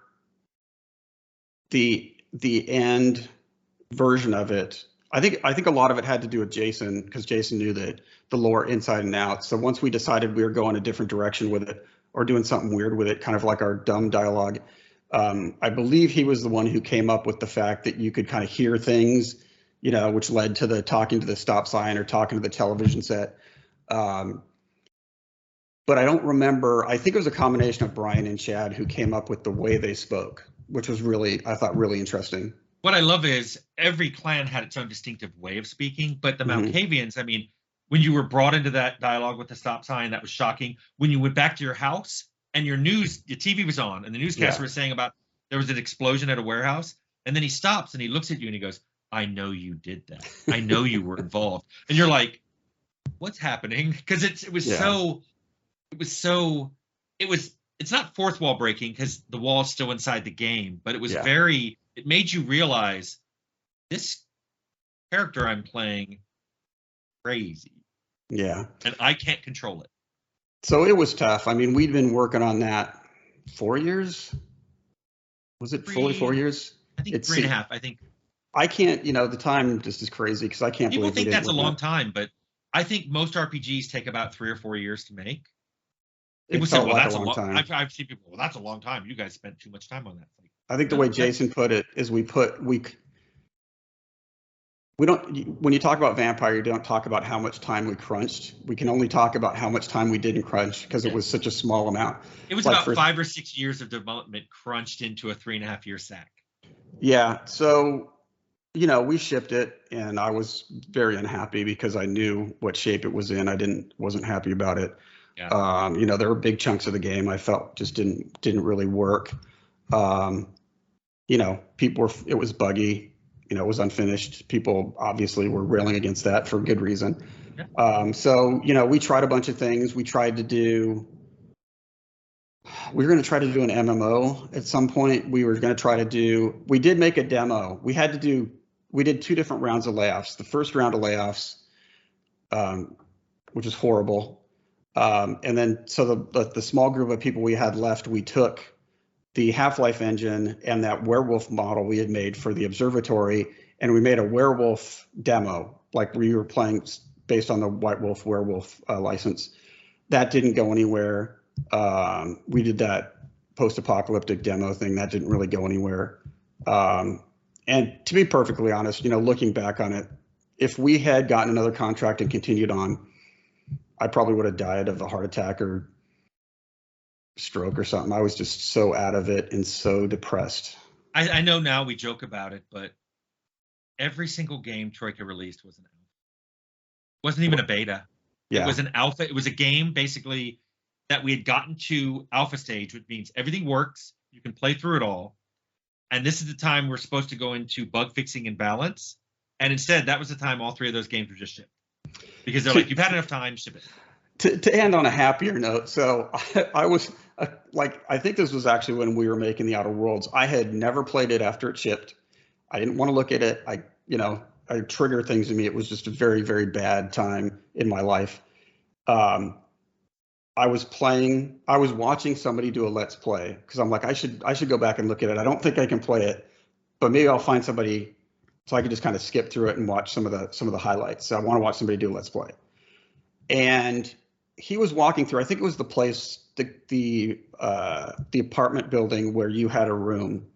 B: the end version of it, I think a lot of it had to do with Jason, because Jason knew the lore inside and out. So once we decided we were going a different direction with it or doing something weird with it, kind of like our dumb dialogue, I believe he was the one who came up with the fact that you could kind of hear things, which led to the talking to the stop sign or talking to the television set. But I don't remember. I think it was a combination of Brian and Chad who came up with the way they spoke, which was I thought really interesting.
A: What I love is every clan had its own distinctive way of speaking, but the Malkavians, I mean, when you were brought into that dialogue with the stop sign, that was shocking. When you went back to your house and your TV was on and the newscaster was saying about there was an explosion at a warehouse, and then he stops and he looks at you and he goes, I know you did that. I know you were involved. And you're like, what's happening? Because it's not fourth wall breaking because the wall's still inside the game, but it was it made you realize this character I'm playing crazy.
B: Yeah.
A: And I can't control it.
B: So it was tough. I mean, we'd been working on that 4 years. Was it fully 4 years?
A: I think
B: It's
A: three and a half. I think
B: I can't, the time just is crazy because I can't
A: people
B: believe we
A: think
B: didn't
A: that's a
B: work on
A: long
B: it.
A: time, but I think most RPGs take about 3 or 4 years to make. People
B: It
A: say,
B: felt
A: "Well,
B: like a
A: that's a
B: long
A: long."
B: time.
A: I've seen people, "Well, that's a long time. You guys spent too much time on that." Like,
B: I think the way
A: no, that's
B: Jason put it is we don't, when you talk about Vampire, you don't talk about how much time we crunched. We can only talk about how much time we didn't crunch because it
A: yeah.
B: was such a small amount.
A: It was
B: Like
A: about
B: for
A: 5 or 6 years of development crunched into a 3.5 year sack.
B: Yeah, so we shipped it, and I was very unhappy because I knew what shape it was in. Wasn't happy about it.
A: Yeah.
B: There were big chunks of the game I felt just didn't really work. People were, it was buggy. It was unfinished. People obviously were railing against that for good reason.
A: Yeah.
B: So we tried a bunch of things. We were going to try to do an MMO at some point. We did make a demo. We did 2 different rounds of layoffs. The first round of layoffs, which is horrible. And then, so the small group of people we had left, we took the Half-Life engine and that werewolf model we had made for the observatory, and we made a werewolf demo, like we were playing based on the White Wolf werewolf license. That didn't go anywhere. We did that post-apocalyptic demo thing that didn't really go anywhere. And to be perfectly honest, looking back on it, if we had gotten another contract and continued on, I probably would have died of a heart attack or stroke or something. I was just so out of it and so depressed.
A: I know now we joke about it, but every single game Troika released was an alpha. It wasn't even a beta.
B: Yeah.
A: It was an alpha. It was a game basically that we had gotten to alpha stage, which means everything works. You can play through it all. And this is the time we're supposed to go into bug fixing and balance. And instead, that was the time all 3 of those games were just shipped. Because they're like, you've had enough time, ship it.
B: To end on a happier note, so I was I think this was actually when we were making the Outer Worlds. I had never played it after it shipped. I didn't want to look at it. I trigger things in me. It was just a very, very bad time in my life. I was watching somebody do a Let's Play because I'm like, I should go back and look at it. I don't think I can play it, but maybe I'll find somebody so I can just kind of skip through it and watch some of the highlights. So I want to watch somebody do a Let's Play. And he was walking through, I think it was the place, the apartment building where you had a room.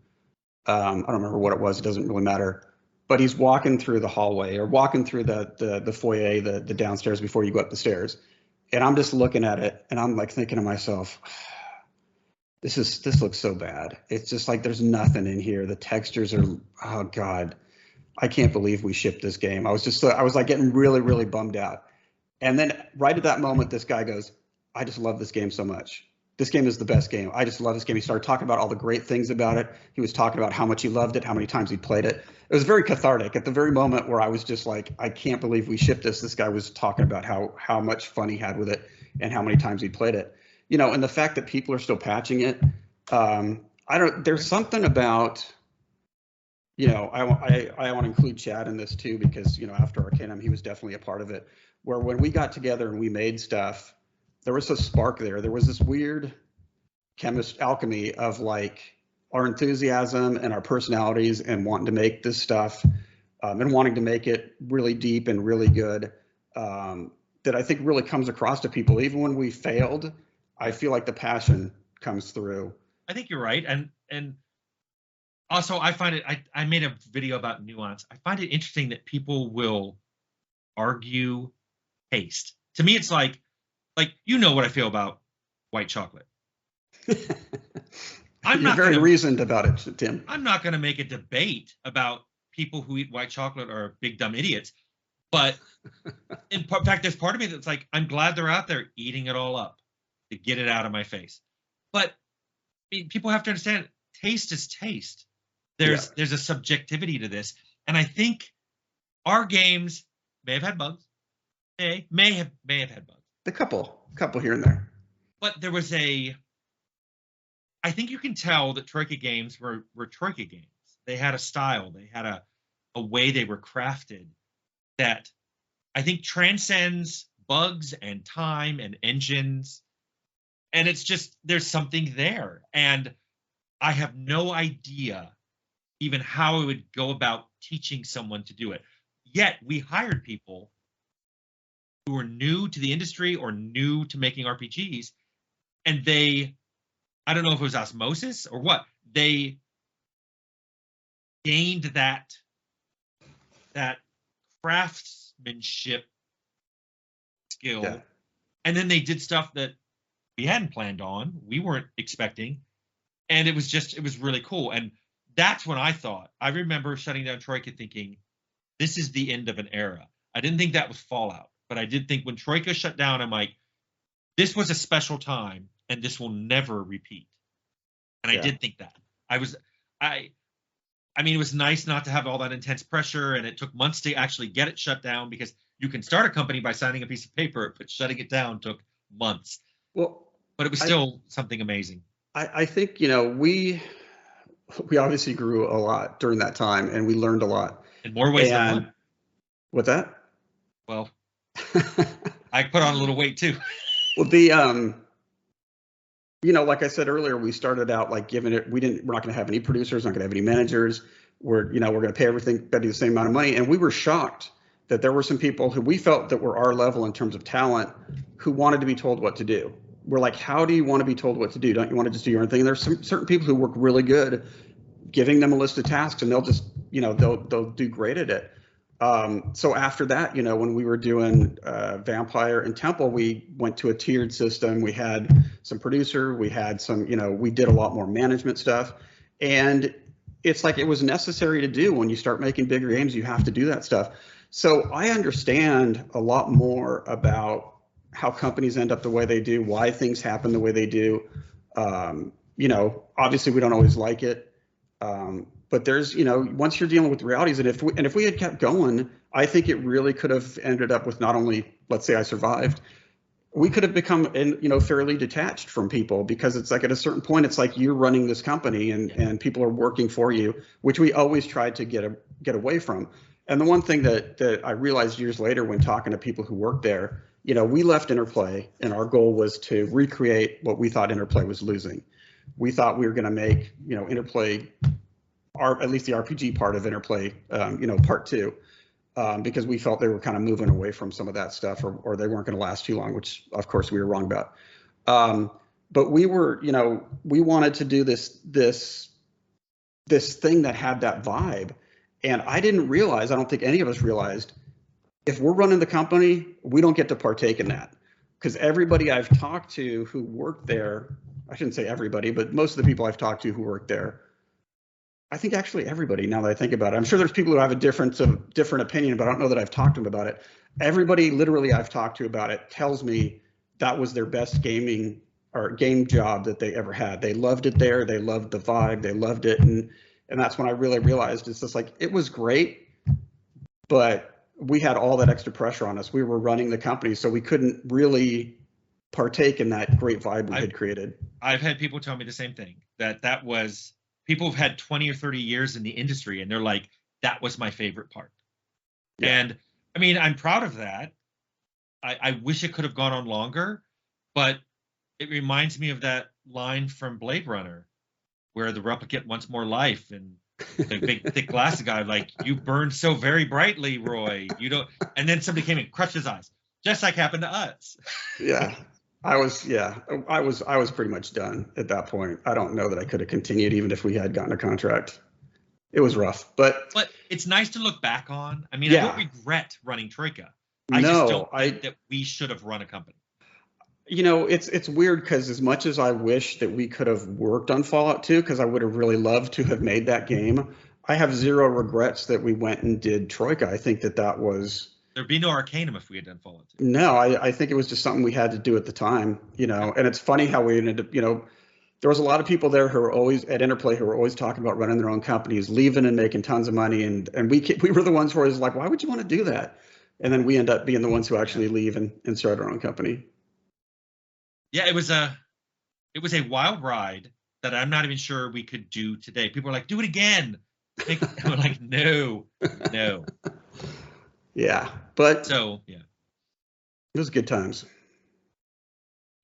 B: I don't remember what it was. It doesn't really matter. But he's walking through the hallway or walking through the foyer, the downstairs before you go up the stairs. And I'm just looking at it and I'm like thinking to myself, this looks so bad. It's just like there's nothing in here. The textures are, oh God, I can't believe we shipped this game. I was like getting really, really bummed out. And then right at that moment, this guy goes, I just love this game so much. This game is the best game. I just love this game. He started talking about all the great things about it. He was talking about how much he loved it, how many times he played it. It was very cathartic. At the very moment where I was just like, I can't believe we shipped this. This guy was talking about how much fun he had with it and how many times he played it. And the fact that people are still patching it. There's something about, I want to include Chad in this too, because, after Arcanum, he was definitely a part of it, where when we got together and we made stuff, there was a spark there. There was this weird alchemy of like our enthusiasm and our personalities and wanting to make this stuff and wanting to make it really deep and really good that I think really comes across to people. Even when we failed, I feel like the passion comes through.
A: I think you're right. And also I find it, I made a video about nuance. I find it interesting that people will argue taste. To me, it's like what I feel about white chocolate.
B: You're very reasoned about it, Tim.
A: I'm not going to make a debate about people who eat white chocolate are big dumb idiots. But in fact, there's part of me that's like, I'm glad they're out there eating it all up to get it out of my face. But people have to understand, taste is taste. There's a subjectivity to this, and I think our games may have had bugs. May have had bugs.
B: A couple here and there.
A: But there was I think you can tell that Troika games were Troika games. They had a style. They had a way they were crafted that I think transcends bugs and time and engines. And it's just, there's something there. And I have no idea even how I would go about teaching someone to do it. Yet we hired people who were new to the industry or new to making RPGs. And they, I don't know if it was osmosis or what, they gained that craftsmanship skill.
B: Yeah.
A: And then they did stuff that we hadn't planned on, we weren't expecting. And it was really cool. And that's when I remember shutting down Troika thinking, this is the end of an era. I didn't think that was Fallout, but I did think when Troika shut down, I'm like, this was a special time and this will never repeat. And I did think that. I mean, it was nice not to have all that intense pressure, and it took months to actually get it shut down, because you can start a company by signing a piece of paper, but shutting it down took months.
B: Well,
A: but it was still something amazing.
B: I think, we obviously grew a lot during that time, and we learned a lot.
A: In more ways than one.
B: What's that?
A: Well, I put on a little weight too.
B: Well, like I said earlier, we started out like we're not going to have any producers, not going to have any managers. We're going to pay everybody the same amount of money. And we were shocked that there were some people who we felt that were our level in terms of talent who wanted to be told what to do. We're like, how do you want to be told what to do? Don't you want to just do your own thing? And there's some certain people who work really good, giving them a list of tasks, and they'll just, they'll do great at it. So after that, when we were doing Vampire and Temple, we went to a tiered system. We had some producer, we had some, we did a lot more management stuff. And it's like it was necessary to do. When you start making bigger games, you have to do that stuff. So I understand a lot more about how companies end up the way they do, why things happen the way they do. Obviously we don't always like it. But there's, once you're dealing with realities, and if we had kept going, I think it really could have ended up with not only, let's say I survived, we could have become, fairly detached from people, because it's like at a certain point, it's like you're running this company and people are working for you, which we always tried to get away from. And the one thing that I realized years later when talking to people who worked there, we left Interplay and our goal was to recreate what we thought Interplay was losing. We thought we were going to make, Interplay, at least the RPG part of Interplay, part 2, because we felt they were kind of moving away from some of that stuff, or they weren't going to last too long, which of course we were wrong about. But we were, we wanted to do this thing that had that vibe. And I didn't realize, I don't think any of us realized, if we're running the company, we don't get to partake in that. Because everybody I've talked to who worked there, I shouldn't say everybody, but most of the people I've talked to who worked there, I think actually everybody, now that I think about it, I'm sure there's people who have a different opinion, but I don't know that I've talked to them about it. Everybody literally I've talked to about it tells me that was their best game job that they ever had. They loved it there. They loved the vibe. They loved it. And that's when I really realized it's just like, it was great, but we had all that extra pressure on us. We were running the company, so we couldn't really partake in that great vibe we had created.
A: I've had people tell me the same thing, that was, people have had 20 or 30 years in the industry, and they're like, that was my favorite part. Yeah. And I mean, I'm proud of that. I wish it could have gone on longer, but it reminds me of that line from Blade Runner, where the replicant wants more life, and the big thick glasses guy, like, you burned so very brightly, Roy. You don't. And then somebody came and crushed his eyes, just like happened to us.
B: Yeah. I was pretty much done at that point. I don't know that I could have continued even if we had gotten a contract. It was rough, but
A: it's nice to look back on. I mean, I don't regret running Troika. I just don't think that we should have run a company.
B: It's weird, because as much as I wish that we could have worked on Fallout 2, because I would have really loved to have made that game, I have zero regrets that we went and did Troika. I think that was...
A: There'd be no Arcanum if we had done Fallout 2.
B: No, I think it was just something we had to do at the time, and it's funny how we ended up, there was a lot of people there who were always at Interplay who were always talking about running their own companies, leaving and making tons of money. And we were the ones who were always like, why would you want to do that? And then we end up being the ones who actually leave and start our own company.
A: Yeah, it was a wild ride that I'm not even sure we could do today. People are like, do it again. We're like, no.
B: Yeah, but
A: so yeah,
B: it was good times.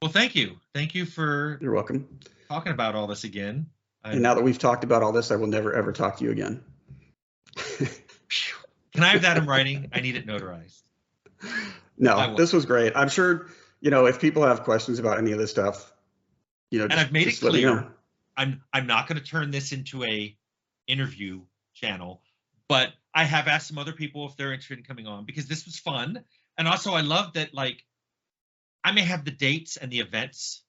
A: Well, thank you. Thank you for
B: You're welcome.
A: talking about all this again.
B: And now that we've talked about all this, I will never, ever talk to you again.
A: Can I have that in writing? I need it notarized.
B: No, this was great. I'm sure, if people have questions about any of this stuff,
A: and I've made it clear, I'm not going to turn this into a interview channel, but I have asked some other people if they're interested in coming on, because this was fun. And also I love that, like, I may have the dates and the events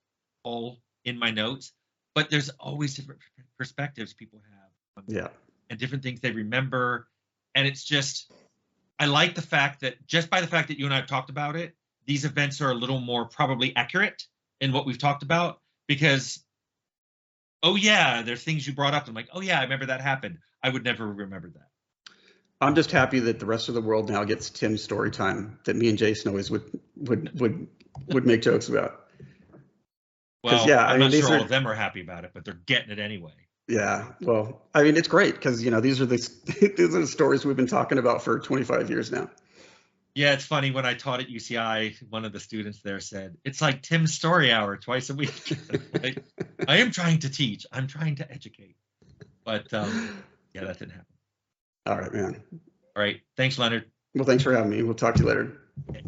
A: all in my notes, but there's always different perspectives people have.
B: Yeah.
A: And different things they remember. And it's just, I like the fact that just by the fact that you and I have talked about it, these events are a little more probably accurate in what we've talked about, because, oh yeah, there's things you brought up. I'm like, oh yeah, I remember that happened. I would never remember that.
B: I'm just happy that the rest of the world now gets Tim's story time that me and Jason always would make jokes about.
A: Well, yeah, I'm not sure all of them are happy about it, but they're getting it anyway.
B: Yeah, well, I mean, it's great because these are the stories we've been talking about for 25 years now.
A: Yeah, it's funny, when I taught at UCI, one of the students there said, it's like Tim's story hour twice a week. Like, I am trying to teach. I'm trying to educate. But yeah, that didn't happen.
B: All right, man.
A: All right. Thanks, Leonard.
B: Well, thanks for having me. We'll talk to you later.
A: Okay.